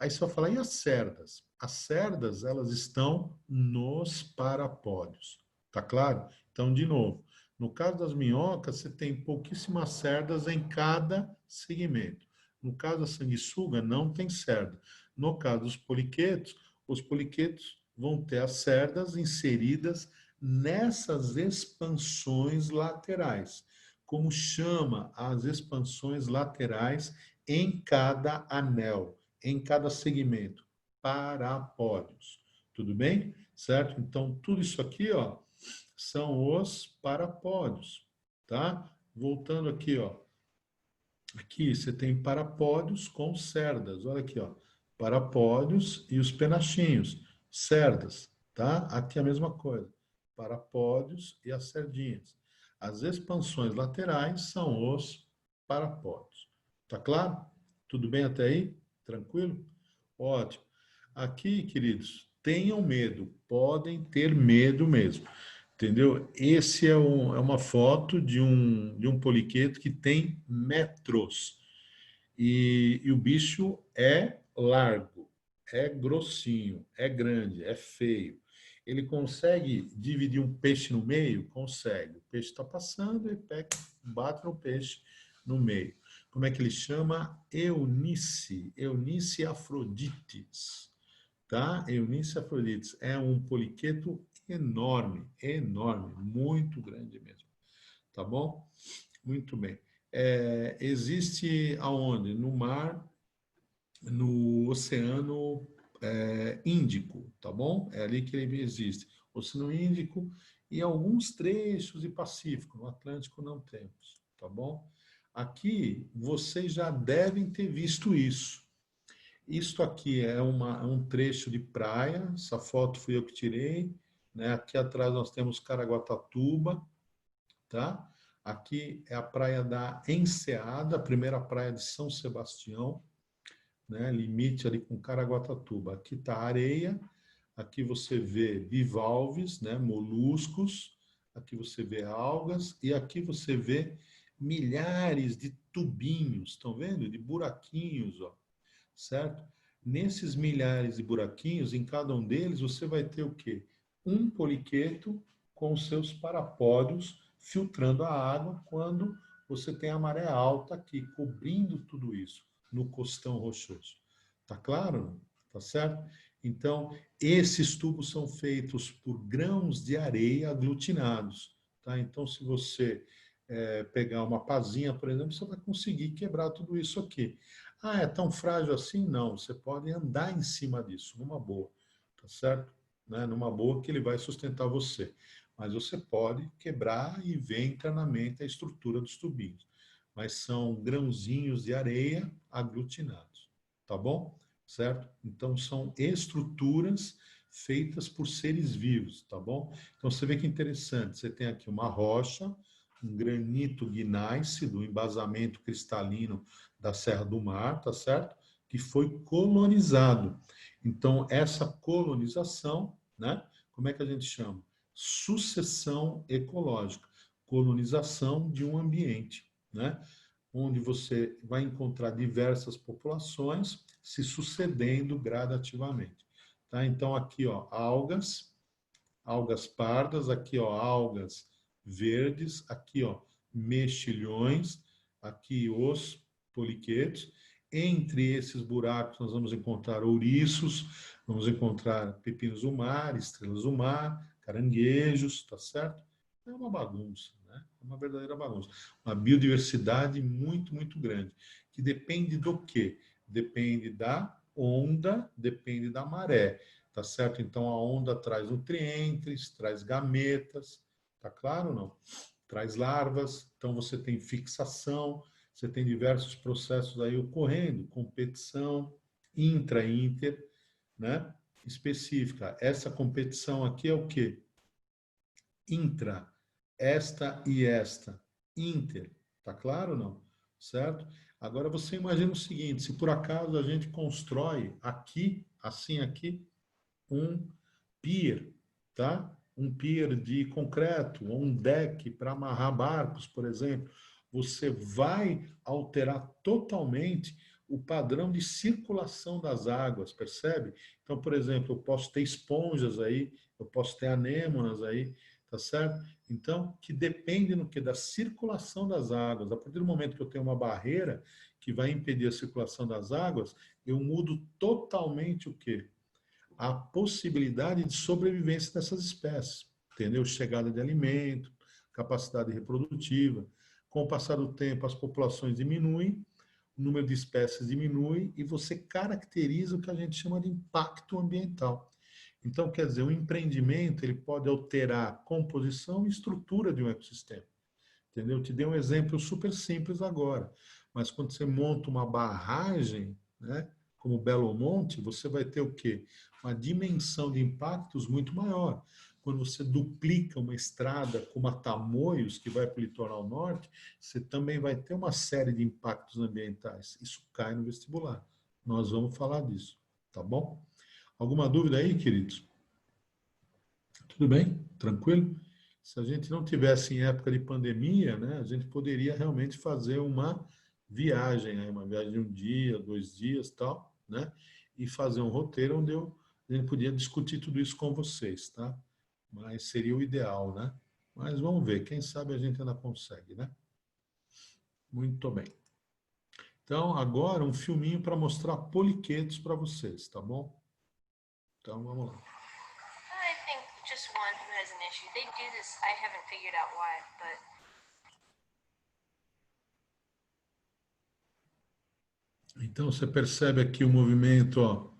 Aí você vai falar, e as cerdas? As cerdas, elas estão nos parapódios. Tá claro? Então, de novo, no caso das minhocas, você tem pouquíssimas cerdas em cada segmento. No caso da sanguessuga, não tem cerda. No caso dos poliquetos, os poliquetos vão ter as cerdas inseridas nessas expansões laterais. Como chama as expansões laterais em cada anel, em cada segmento? Parapódios. Tudo bem? Certo? Então, tudo isso aqui, ó, são os parapódios, tá? Voltando aqui, ó. Aqui você tem parapódios com cerdas. Olha aqui, ó. Parapódios e os penachinhos, cerdas, tá? Aqui a mesma coisa. Parapódios e as cerdinhas. As expansões laterais são os parapódios. Tá claro? Tudo bem até aí? Tranquilo? Ótimo. Aqui, queridos, tenham medo, podem ter medo mesmo. Entendeu? Esse é uma foto de um poliqueto que tem metros. E o bicho é largo, é grossinho, é grande, é feio. Ele consegue dividir um peixe no meio? Consegue. O peixe está passando e pega, bate no peixe no meio. Como é que ele chama? Eunice. Eunice afrodites. Tá? Eunice afrodites é um poliqueto enorme, enorme, muito grande mesmo. Tá bom? Muito bem. Existe aonde? No mar, no Oceano Índico, tá bom? É ali que ele existe. Oceano Índico e alguns trechos de Pacífico. No Atlântico não temos, tá bom? Aqui vocês já devem ter visto isso. Isto aqui é um trecho de praia, essa foto fui eu que tirei, né? Aqui atrás nós temos Caraguatatuba, tá? Aqui é a praia da Enseada, a primeira praia de São Sebastião, né? Limite ali com Caraguatatuba. Aqui está a areia, aqui você vê bivalves, né? Moluscos, aqui você vê algas e aqui você vê milhares de tubinhos, estão vendo? De buraquinhos, ó, certo? Nesses milhares de buraquinhos, em cada um deles, você vai ter o quê? Um poliqueto com os seus parapódios filtrando a água quando você tem a maré alta aqui, cobrindo tudo isso no costão rochoso. Tá claro? Tá certo? Então, esses tubos são feitos por grãos de areia aglutinados. Tá? Então, se você pegar uma pazinha, por exemplo, você vai conseguir quebrar tudo isso aqui. Ah, é tão frágil assim? Não, você pode andar em cima disso, numa boa, tá certo? Né? Numa boa que ele vai sustentar você. Mas você pode quebrar e ver internamente a estrutura dos tubinhos. Mas são grãozinhos de areia aglutinados, tá bom? Certo? Então são estruturas feitas por seres vivos, tá bom? Então você vê que interessante, você tem aqui uma rocha, um granito gneiss do embasamento cristalino da Serra do Mar, tá certo? Que foi colonizado. Então, essa colonização, né? Como é que a gente chama? Sucessão ecológica, colonização de um ambiente, né? Onde você vai encontrar diversas populações se sucedendo gradativamente. Tá? Então, aqui, ó, algas pardas, aqui, ó, algas verdes, aqui, ó, mexilhões, aqui os poliquetos. Entre esses buracos nós vamos encontrar ouriços, vamos encontrar pepinos do mar, estrelas do mar, caranguejos, tá certo? É uma bagunça, né? É uma verdadeira bagunça. Uma biodiversidade muito, muito grande, que depende do quê? Depende da onda, depende da maré, tá certo? Então a onda traz nutrientes, traz gametas, tá claro ou não? Traz larvas, então você tem fixação, você tem diversos processos aí ocorrendo, competição intra e inter, né? Específica. Essa competição aqui é o quê? Intra, esta e esta, inter, tá claro ou não? Certo? Agora você imagina o seguinte, se por acaso a gente constrói aqui, assim aqui, um pier, tá? Um pier de concreto, ou um deck para amarrar barcos, por exemplo, você vai alterar totalmente o padrão de circulação das águas, percebe? Então, por exemplo, eu posso ter esponjas aí, eu posso ter anêmonas aí, tá certo? Então, que depende no que da circulação das águas. A partir do momento que eu tenho uma barreira que vai impedir a circulação das águas, eu mudo totalmente o quê? A possibilidade de sobrevivência dessas espécies, entendeu? Chegada de alimento, capacidade reprodutiva. Com o passar do tempo, as populações diminuem, o número de espécies diminui e você caracteriza o que a gente chama de impacto ambiental. Então, quer dizer, um empreendimento ele pode alterar a composição e estrutura de um ecossistema, entendeu? Eu te dei um exemplo super simples agora, mas quando você monta uma barragem, né, como Belo Monte, você vai ter o quê? Uma dimensão de impactos muito maior. Quando você duplica uma estrada como a Tamoios, que vai para o litoral norte, você também vai ter uma série de impactos ambientais. Isso cai no vestibular. Nós vamos falar disso, tá bom? Alguma dúvida aí, queridos? Tudo bem? Tranquilo? Se a gente não tivesse em época de pandemia, né, a gente poderia realmente fazer uma viagem, né, uma viagem de um dia, 2 dias, tal, né, e fazer um roteiro onde a gente podia discutir tudo isso com vocês, tá? Mas seria o ideal, né? Mas vamos ver, quem sabe a gente ainda consegue, né? Muito bem. Então, agora um filminho para mostrar poliquetos para vocês, tá bom? Então, vamos lá. I think just one who has an issue. They do this, I haven't figured out why, but Então, você percebe aqui o movimento, ó,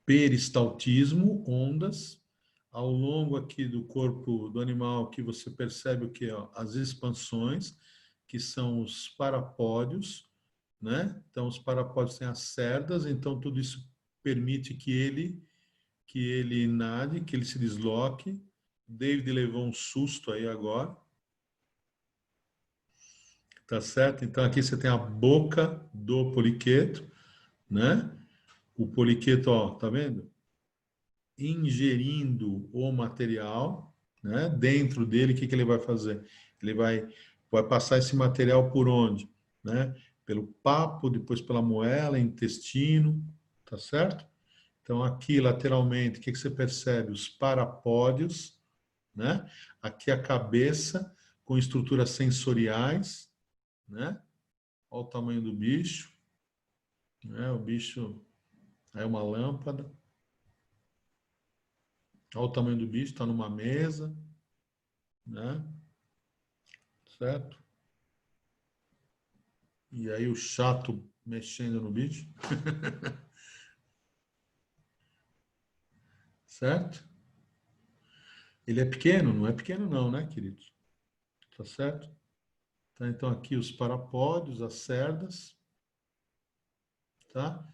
peristaltismo, ondas, ao longo aqui do corpo do animal, que você percebe o que? As expansões, que são os parapódios, né? Então, os parapódios têm as cerdas, então tudo isso permite que ele nade, que ele se desloque. David levou um susto aí agora. Tá certo? Então aqui você tem a boca do poliqueto, né? O poliqueto, ó, tá vendo? Ingerindo o material, né? Dentro dele, o que que ele vai fazer? Ele vai passar esse material por onde? Né? Pelo papo, depois pela moela, intestino, tá certo? Então aqui lateralmente, o que que você percebe? Os parapódios, né? Aqui a cabeça com estruturas sensoriais, né? Olha o tamanho do bicho, né? O bicho é uma lâmpada. Olha o tamanho do bicho, está numa mesa, né? Certo? E aí o chato mexendo no bicho, certo? Ele é pequeno? Não é pequeno não, né, queridos? Tá certo? Tá, então aqui os parapódios, as cerdas, tá?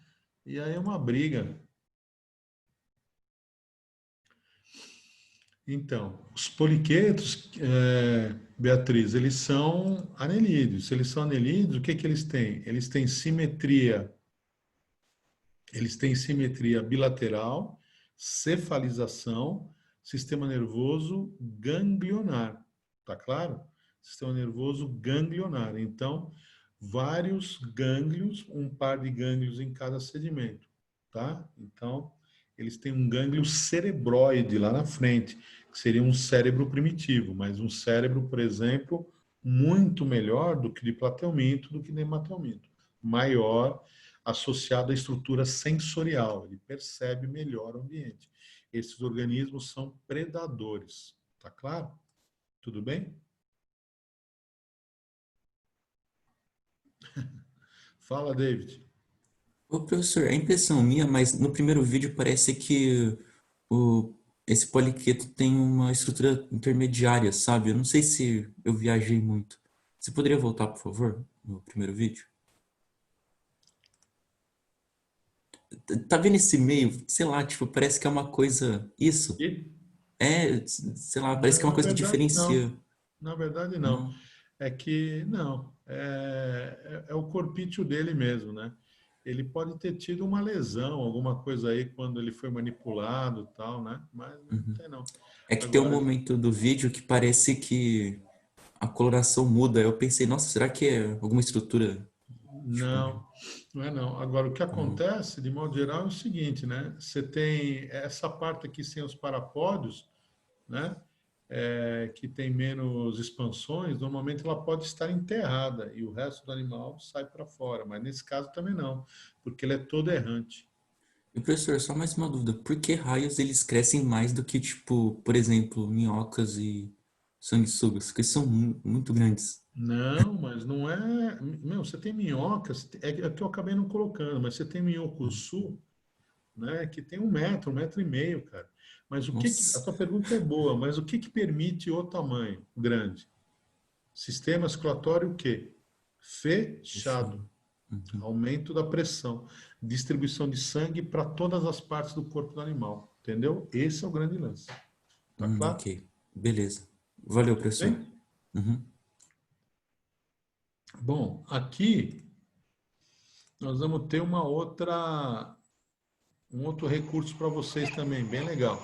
E aí é uma briga. Então, os poliquetos, Beatriz, eles são anelídeos. Se eles são anelídeos, o que que eles têm? Eles têm simetria bilateral, cefalização, sistema nervoso ganglionar. Tá claro? Sistema nervoso ganglionar. Então, vários gânglios, um par de gânglios em cada segmento, tá? Então, eles têm um gânglio cerebroide lá na frente, que seria um cérebro primitivo, mas um cérebro, por exemplo, muito melhor do que de plateuminto, do que de hematelminto. Maior, associado à estrutura sensorial, ele percebe melhor o ambiente. Esses organismos são predadores, tá claro? Tudo bem? Fala, David. Ô, professor, é impressão minha, mas no primeiro vídeo parece que o, esse poliqueto tem uma estrutura intermediária, sabe? Eu não sei se eu viajei muito. Você poderia voltar, por favor, no primeiro vídeo? Tá vendo esse meio? Sei lá, tipo, parece que é uma coisa. Isso. E? É, sei lá, parece Não, que é uma na coisa que verdade, diferencia. não. Na verdade, não. Não. É que, não. É o corpício dele mesmo, né? Ele pode ter tido uma lesão, alguma coisa aí, quando ele foi manipulado e tal, né? Mas não Uhum. tem, não. É que tem um Agora, momento do vídeo que parece que a coloração muda. Eu pensei, nossa, será que é alguma estrutura? Tipo, não, não é não. Agora, o que não. acontece, de modo geral, é o seguinte, né? Você tem essa parte aqui sem os parapódios, né? Que tem menos expansões, normalmente ela pode estar enterrada e o resto do animal sai para fora. Mas nesse caso também não, porque ele é todo errante. E professor, só mais uma dúvida. Por que raios eles crescem mais do que, tipo, por exemplo, minhocas e sanguessugas? Porque são muito grandes. Não, mas não é. Meu, você tem minhocas, é que eu acabei não colocando, mas você tem minhocuçu, né, que tem 1 metro, 1,5 metro, cara. Mas a Nossa. tua pergunta é boa, mas o que que permite o tamanho grande? Sistema circulatório o quê? Fechado. Fechado. Uhum. Aumento da pressão, distribuição de sangue para todas as partes do corpo do animal, entendeu? Esse é o grande lance. Tá claro? Ok. Beleza. Valeu, Tudo professor. bem? Uhum. Bom, aqui nós vamos ter um outro recurso para vocês também, bem legal.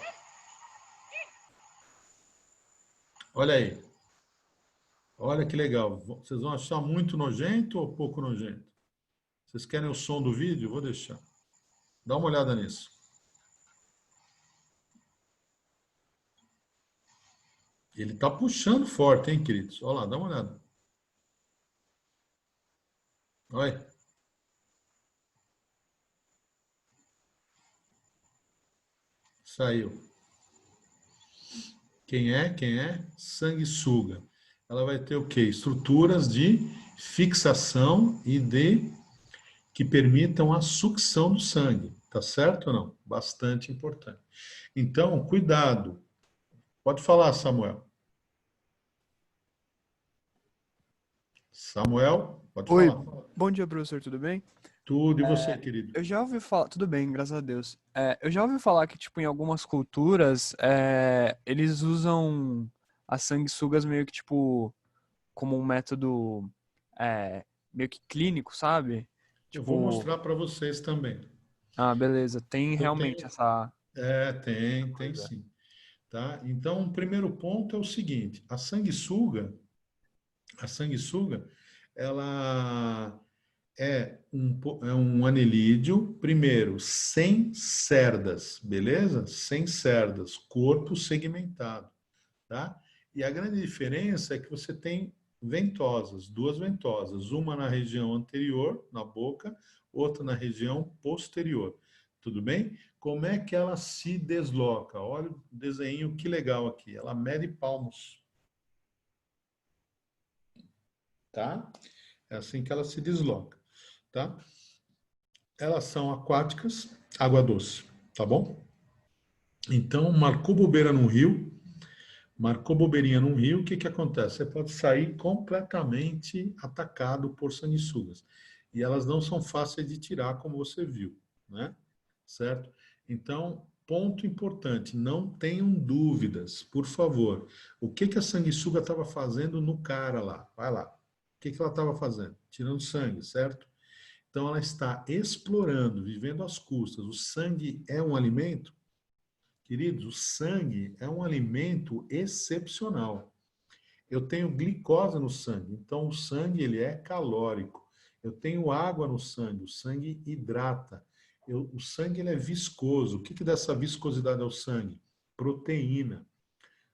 Olha aí. Olha que legal. Vocês vão achar muito nojento ou pouco nojento? Vocês querem o som do vídeo? Vou deixar. Dá uma olhada nisso. Ele está puxando forte, hein, queridos? Olha lá, dá uma olhada. Olha. Saiu. Quem é? Quem é? Sanguessuga. Ela vai ter o quê? Estruturas de fixação e de que permitam a sucção do sangue. Tá certo ou não? Bastante importante. Então, cuidado. Pode falar, Samuel. Samuel, pode Oi, falar. bom dia, professor, tudo bem? Tudo e você, querido? Eu já ouvi falar, tudo bem, graças a Deus. Eu já ouvi falar que, tipo, em algumas culturas, eles usam as sanguessugas meio que, tipo, como um método, meio que clínico, sabe? Eu vou Tipo, mostrar para vocês também. beleza, tem Eu realmente tenho, essa tem coisa. sim, tá? Então, o primeiro ponto é o seguinte: a sanguessuga, ela é um anelídeo, primeiro, sem cerdas, beleza? Sem cerdas, corpo segmentado, tá? E a grande diferença é que você tem ventosas, duas ventosas, uma na região anterior, na boca, outra na região posterior. Tudo bem? Como é que ela se desloca? Olha o desenho, que legal aqui. Ela mede palmos, tá? É assim que ela se desloca, tá? Elas são aquáticas, água doce, tá bom? Então, marcou bobeirinha num rio, o que que acontece? Você pode sair completamente atacado por sanguessugas. E elas não são fáceis de tirar, como você viu, né? Certo? Então, ponto importante, não tenham dúvidas, por favor. O que que a sanguessuga estava fazendo no cara lá? Vai lá. O que que ela estava fazendo? Tirando sangue, certo? Então, ela está explorando, vivendo às custas. O sangue é um alimento? Queridos, o sangue é um alimento excepcional. Eu tenho glicose no sangue, então o sangue ele é calórico. Eu tenho água no sangue, o sangue hidrata. O sangue ele é viscoso. O que dá essa viscosidade ao sangue? Proteína,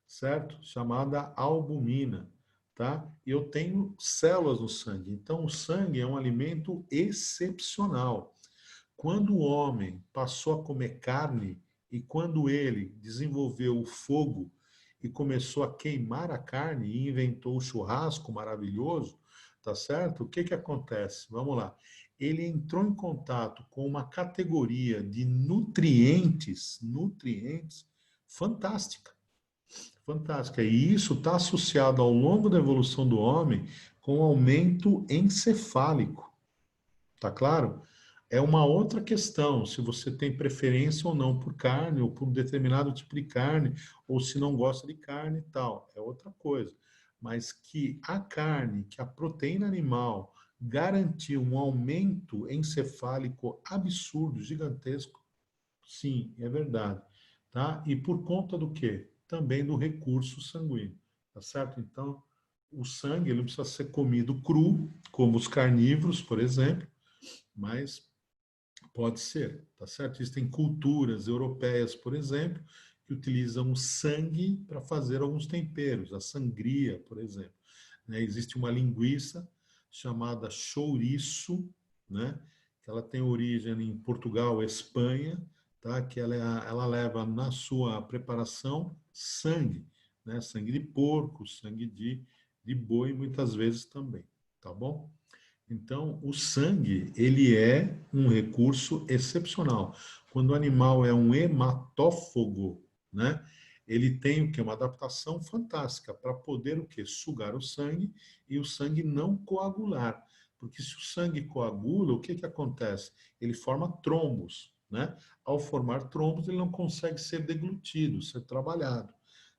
certo? Chamada albumina, tá? E eu tenho células no sangue. Então o sangue é um alimento excepcional. Quando o homem passou a comer carne e quando ele desenvolveu o fogo e começou a queimar a carne e inventou o churrasco maravilhoso, tá certo? O que que acontece? Vamos lá. Ele entrou em contato com uma categoria de nutrientes fantástica, fantástica. E isso está associado ao longo da evolução do homem com aumento encefálico. Tá claro? É uma outra questão, se você tem preferência ou não por carne, ou por um determinado tipo de carne, ou se não gosta de carne e tal. É outra coisa. Mas que a carne, que a proteína animal garantiu um aumento encefálico absurdo, gigantesco, sim, é verdade. Tá? E por conta do quê? Também do recurso sanguíneo. Tá certo? Então, o sangue ele não precisa ser comido cru, como os carnívoros, por exemplo, mas pode ser, tá certo? Existem culturas europeias, por exemplo, que utilizam o sangue para fazer alguns temperos, a sangria, por exemplo. Né? Existe uma linguiça chamada chouriço, né? Que ela tem origem em Portugal, Espanha, tá? Que ela leva na sua preparação sangue, né? Sangue de porco, sangue de boi, muitas vezes também, tá bom? Então, o sangue, ele é um recurso excepcional. Quando o animal é um hematófago, né? Ele tem o que? Uma adaptação fantástica para poder o quê? Sugar o sangue e o sangue não coagular. Porque se o sangue coagula, o que que acontece? Ele forma trombos, né? Ao formar trombos, ele não consegue ser deglutido, ser trabalhado,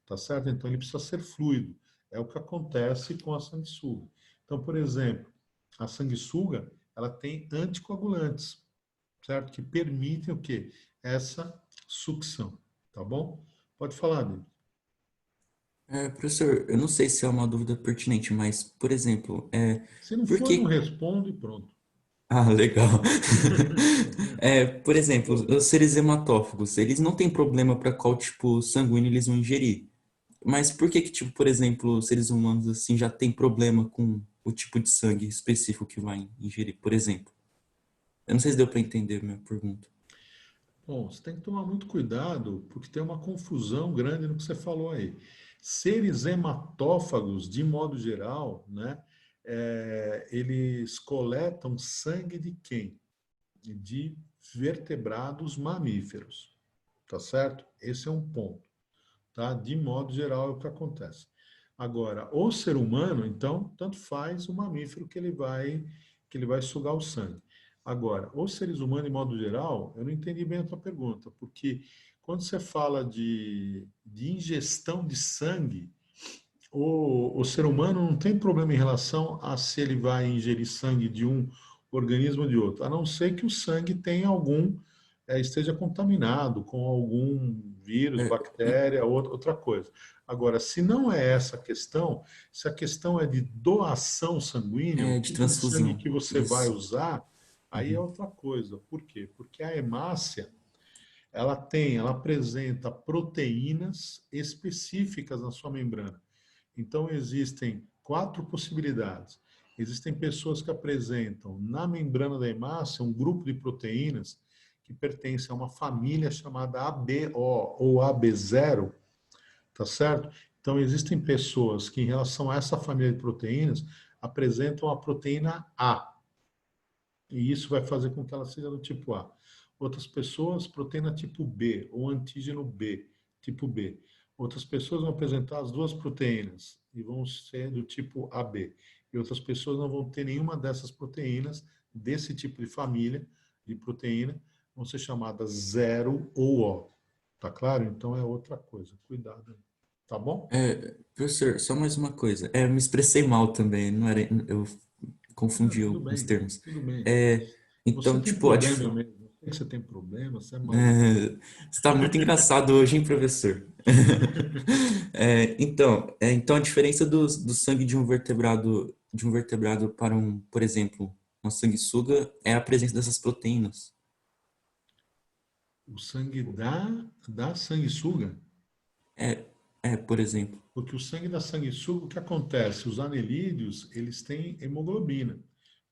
tá certo? Então, ele precisa ser fluido. É o que acontece com a sanguessuga. Então, por exemplo, a sanguessuga, ela tem anticoagulantes, certo? Que permitem o quê? Essa sucção, tá bom? Pode falar, David. Professor, eu não sei se é uma dúvida pertinente, mas, por exemplo, Se não por for, não que... responde e pronto. Ah, legal. Por exemplo, os seres hematófagos, eles não têm problema para qual tipo sanguíneo eles vão ingerir. Mas por que que, tipo, por exemplo, os seres humanos, assim, já tem problema com o tipo de sangue específico que vai ingerir, por exemplo? Eu não sei se deu para entender a minha pergunta. Bom, você tem que tomar muito cuidado, porque tem uma confusão grande no que você falou aí. Seres hematófagos, de modo geral, né, eles coletam sangue de quem? De vertebrados mamíferos, tá certo? Esse é um ponto, tá? De modo geral é o que acontece. Agora, o ser humano, então, tanto faz o mamífero que ele vai sugar o sangue. Agora, os seres humanos, de modo geral, eu não entendi bem a tua pergunta, porque quando você fala de ingestão de sangue, O ser humano não tem problema em relação a se ele vai ingerir sangue de um organismo ou de outro, a não ser que o sangue tenha esteja contaminado com algum vírus, É, bactéria, outra coisa. Agora, se não é essa a questão, se a questão é de doação sanguínea, o de tipo de sangue transfusão. que você vai Isso. usar, aí é Uhum. outra coisa. Por quê? Porque a hemácia, ela apresenta proteínas específicas na sua membrana. Então, existem 4 possibilidades. Existem pessoas que apresentam na membrana da hemácia um grupo de proteínas que pertencem a uma família chamada ABO ou AB0, tá certo? Então, existem pessoas que, em relação a essa família de proteínas, apresentam a proteína A. E isso vai fazer com que ela seja do tipo A. Outras pessoas, proteína tipo B, ou antígeno B, tipo B. Outras pessoas vão apresentar as 2 proteínas e vão ser do tipo AB. E outras pessoas não vão ter nenhuma dessas proteínas, desse tipo de família de proteína, vão ser chamadas 0 ou O. Tá claro? Então é outra coisa. Cuidado aí. Tá bom? Professor, só mais uma coisa. Eu me expressei mal também, não era, eu Não, confundi tudo os bem, termos. tudo bem. É, Você então, tem tipo, problema mesmo. Eu sei que você tem problema, você é maluco. está muito engraçado hoje, hein, professor? Então a diferença do sangue de um vertebrado para por exemplo, uma sanguessuga é a presença dessas proteínas. O sangue da sanguessuga, É, por exemplo. porque o sangue da sanguessuga, o que acontece? Os anelídeos, eles têm hemoglobina,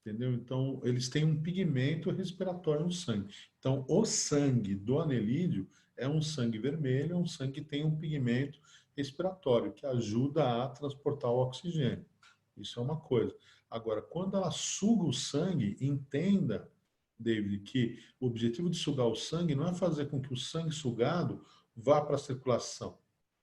entendeu? Então, eles têm um pigmento respiratório no sangue. Então, o sangue do anelídeo é um sangue vermelho, é um sangue que tem um pigmento respiratório, que ajuda a transportar o oxigênio. Isso é uma coisa. Agora, quando ela suga o sangue, entenda, David, que o objetivo de sugar o sangue não é fazer com que o sangue sugado vá para a circulação,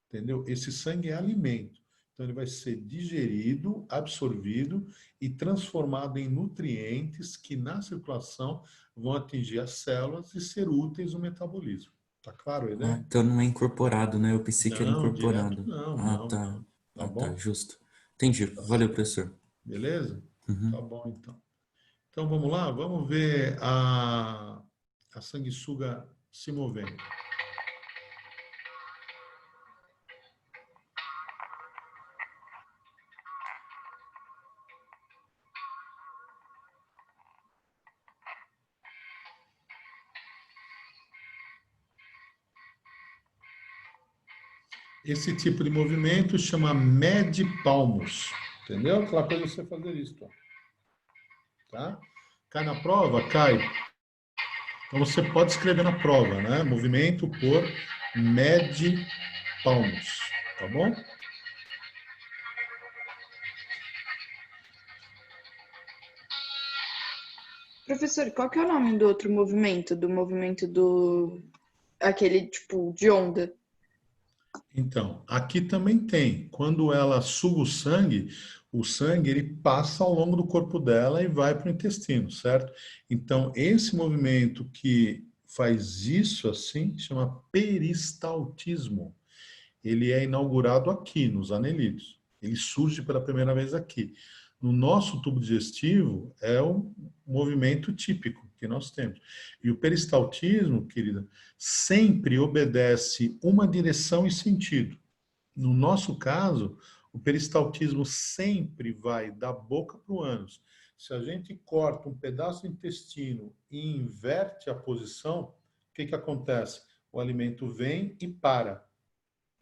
entendeu? Esse sangue é alimento. Então, ele vai ser digerido, absorvido e transformado em nutrientes que, na circulação, vão atingir as células e ser úteis no metabolismo. Tá claro a Ah, ideia? então não é incorporado, né? Eu pensei que era Não, direto incorporado. não, Ah, não, tá. não. Tá Ah, tá, bom? justo. Entendi. Tá Valeu, certo. professor. Beleza? Tá Uhum. bom, então. Então, vamos lá? Vamos ver a sanguessuga se movendo. Esse tipo de movimento chama med-palmos, entendeu? Aquela coisa de você fazer isso, ó. Tá? Cai na prova? Cai. Então você pode escrever na prova, né? Movimento por med-palmos, tá bom? Professor, qual que é o nome do outro movimento? Do movimento do... Aquele, tipo, de onda. Então, aqui também tem. Quando ela suga o sangue ele passa ao longo do corpo dela e vai para o intestino, certo? Então, esse movimento que faz isso assim chama peristaltismo. Ele é inaugurado aqui, nos anelídeos. Ele surge pela primeira vez aqui. No nosso tubo digestivo, é um movimento típico que nós temos. E o peristaltismo, querida, sempre obedece uma direção e sentido. No nosso caso, o peristaltismo sempre vai da boca para o ânus. Se a gente corta um pedaço do intestino e inverte a posição, o que, que acontece? O alimento vem e para.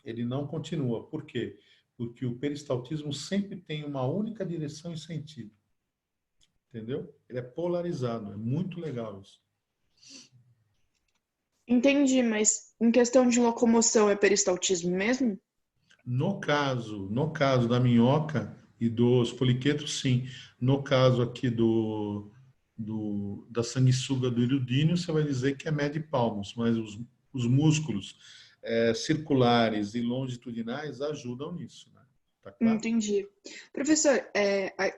Ele não continua. Por quê? Porque o peristaltismo sempre tem uma única direção e sentido. Entendeu? Ele é polarizado. É muito legal isso. Entendi, mas em questão de locomoção é peristaltismo mesmo? No caso da minhoca e dos poliquetos, sim. No caso aqui da sanguessuga do hirudíneo, você vai dizer que é med-palmos, mas os músculos circulares e longitudinais ajudam nisso, né? Tá claro? Entendi. Professor,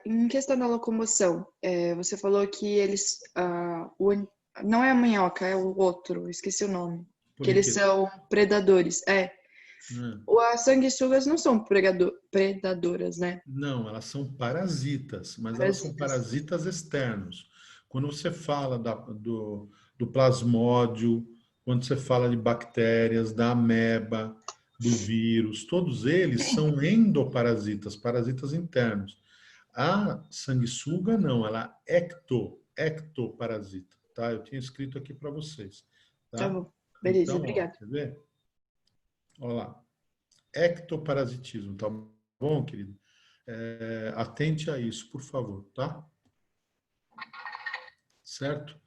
em questão da locomoção, você falou que eles... não é a minhoca, é o outro, esqueci o nome. Que eles Poliqueto. são predadores. Né? As sanguessugas não são predadoras, né? Não, elas são parasitas, mas elas são Parasitas. parasitas externos. Quando você fala do plasmódio, quando você fala de bactérias, da ameba, do vírus, todos eles são endoparasitas, parasitas internos. A sanguessuga não, ela é ectoparasita, tá? Eu tinha escrito aqui para vocês, Tá tá? bom. Beleza, Então, ó, obrigada. quer ver? Olha lá, ectoparasitismo, tá bom, querido? Atente a isso, por favor, tá? Certo?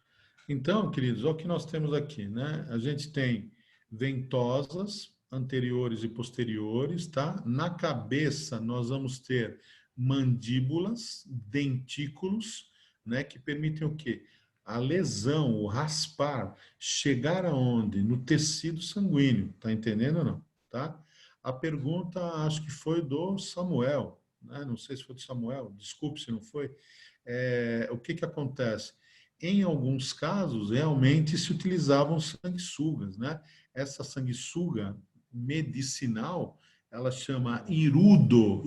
Então, queridos, olha o que nós temos aqui, né? A gente tem ventosas anteriores e posteriores, tá? Na cabeça nós vamos ter mandíbulas, dentículos, né? Que permitem o quê? A lesão, o raspar, chegar aonde? No tecido sanguíneo, tá entendendo ou não? Tá? A pergunta, acho que foi do Samuel, né? Não sei se foi do Samuel, desculpe se não foi. O que que acontece? Em alguns casos, realmente se utilizavam sanguessugas, né? Essa sanguessuga medicinal, ela chama irudo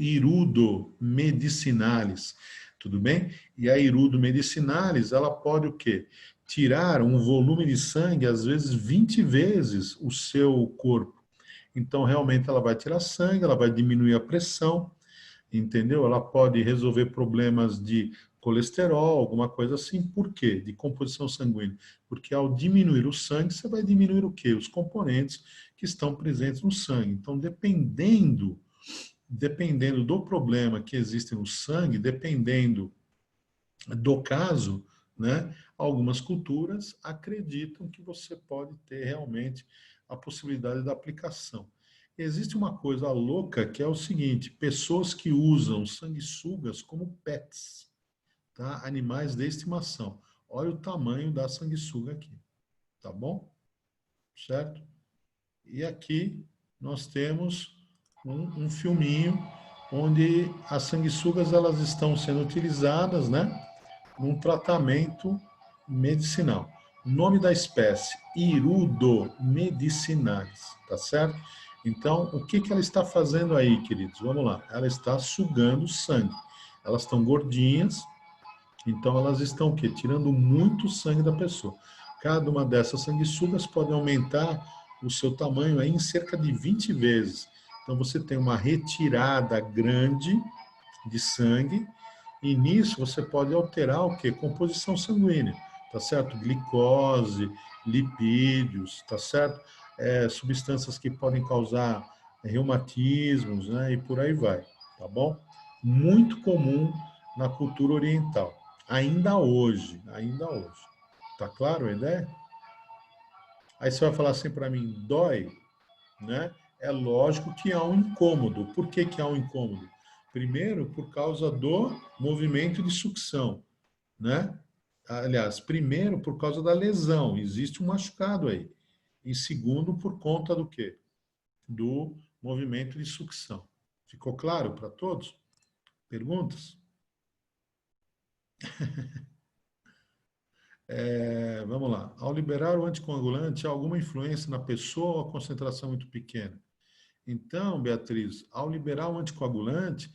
medicinalis, tudo bem? E a irudo medicinalis, ela pode o quê? Tirar um volume de sangue, às vezes 20 vezes o seu corpo. Então, realmente, ela vai tirar sangue, ela vai diminuir a pressão, entendeu? Ela pode resolver problemas de colesterol, alguma coisa assim. Por quê? De composição sanguínea. Porque ao diminuir o sangue, você vai diminuir o quê? Os componentes que estão presentes no sangue. Então, dependendo do problema que existe no sangue, dependendo do caso, né, algumas culturas acreditam que você pode ter realmente a possibilidade da aplicação. Existe uma coisa louca que é o seguinte: pessoas que usam sanguessugas como pets, tá? Animais de estimação. Olha o tamanho da sanguessuga aqui, tá bom? Certo? E aqui nós temos um filminho onde as sanguessugas elas estão sendo utilizadas, né, num tratamento medicinal. O nome da espécie, Irudo medicinalis, tá certo? Então, o que que ela está fazendo aí, queridos? Vamos lá. Ela está sugando sangue. Elas estão gordinhas, então elas estão o quê? Tirando muito sangue da pessoa. Cada uma dessas sanguessugas pode aumentar o seu tamanho aí em cerca de 20 vezes. Então você tem uma retirada grande de sangue e nisso você pode alterar o quê? Composição sanguínea, tá certo? Glicose, lipídios, tá certo? Substâncias que podem causar reumatismos, né? E por aí vai, tá bom? Muito comum na cultura oriental. Ainda hoje, ainda hoje. Tá claro a ideia? Aí você vai falar assim para mim, dói, né? É lógico que há um incômodo. Por que que há um incômodo? Primeiro, por causa do movimento de sucção, né? Aliás, primeiro, por causa da lesão. Existe um machucado aí. E segundo, por conta do quê? Do movimento de sucção. Ficou claro para todos? Perguntas? Vamos lá. Ao liberar o anticoagulante, há alguma influência na pessoa ou a concentração muito pequena? Então, Beatriz, ao liberar o anticoagulante,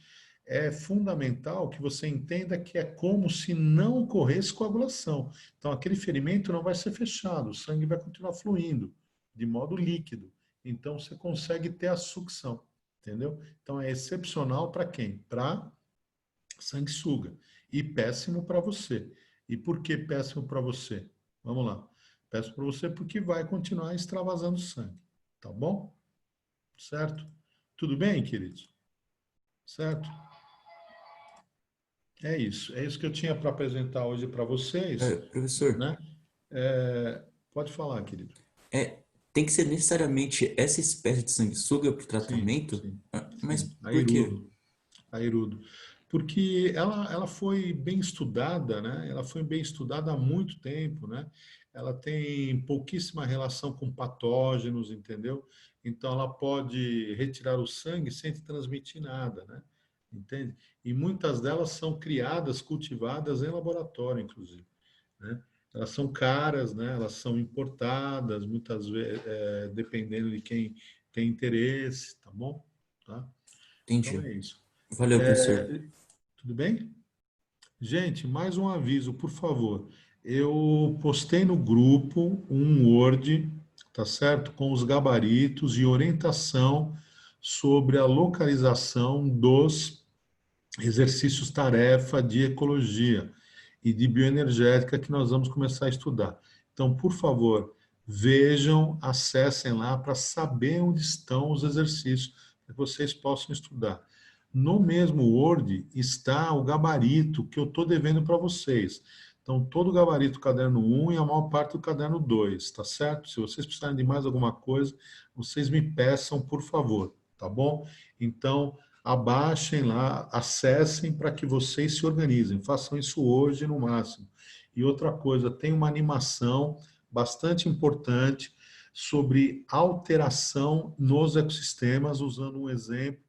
é fundamental que você entenda que é como se não ocorresse coagulação. Então, aquele ferimento não vai ser fechado, o sangue vai continuar fluindo de modo líquido. Então, você consegue ter a sucção, entendeu? Então, é excepcional para quem? Para sanguessuga. E péssimo para você. E por que péssimo para você? Vamos lá. Péssimo para você porque vai continuar extravasando sangue. Tá bom? Certo? Tudo bem, queridos? Certo? É isso. É isso que eu tinha para apresentar hoje para vocês, Professor, né? Pode falar, querido. é, tem que ser necessariamente essa espécie de sanguessuga para o Sim, tratamento? sim, Mas sim. por quê? A Irudo. Porque ela foi bem estudada, né? Ela foi bem estudada há muito tempo, né? Ela tem pouquíssima relação com patógenos, entendeu? Então ela pode retirar o sangue sem te transmitir nada, né? Entende? E muitas delas são criadas, cultivadas em laboratório, inclusive, né? Elas são caras, né? Elas são importadas, muitas vezes, dependendo de quem tem interesse, tá bom? Tá? Entendi. Então é isso. Valeu, professor. Tudo bem? Gente, mais um aviso, por favor. Eu postei no grupo um Word, tá certo? Com os gabaritos e orientação sobre a localização dos exercícios tarefa de ecologia e de bioenergética que nós vamos começar a estudar. Então, por favor, vejam, acessem lá para saber onde estão os exercícios para que vocês possam estudar. No mesmo Word está o gabarito que eu estou devendo para vocês. Então, todo o gabarito do caderno 1 e a maior parte do caderno 2, tá certo? Se vocês precisarem de mais alguma coisa, vocês me peçam, por favor, tá bom? Então, abaixem lá, acessem para que vocês se organizem. Façam isso hoje no máximo. E outra coisa, tem uma animação bastante importante sobre alteração nos ecossistemas, usando um exemplo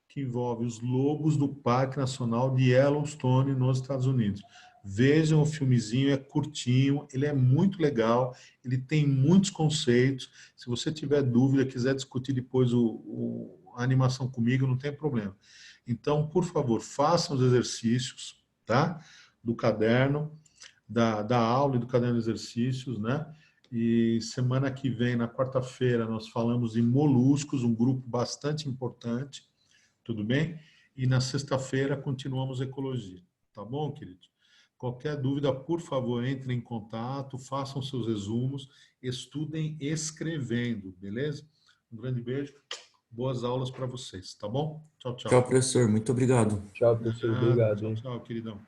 que envolve os lobos do Parque Nacional de Yellowstone, nos Estados Unidos. Vejam o filmezinho, é curtinho, ele é muito legal, ele tem muitos conceitos. Se você tiver dúvida, quiser discutir depois a animação comigo, não tem problema. Então, por favor, façam os exercícios, tá? Do caderno, da aula e do caderno de exercícios, né? E semana que vem, na quarta-feira, nós falamos de moluscos, um grupo bastante importante, tudo bem? E na sexta-feira continuamos ecologia, tá bom, querido? Qualquer dúvida, por favor, entre em contato, façam seus resumos, estudem escrevendo, beleza? Um grande beijo, boas aulas para vocês, tá bom? Tchau, Tchau, tchau. professor. Muito obrigado. Tchau, professor. Obrigado, Tchau, hein? tchau, queridão.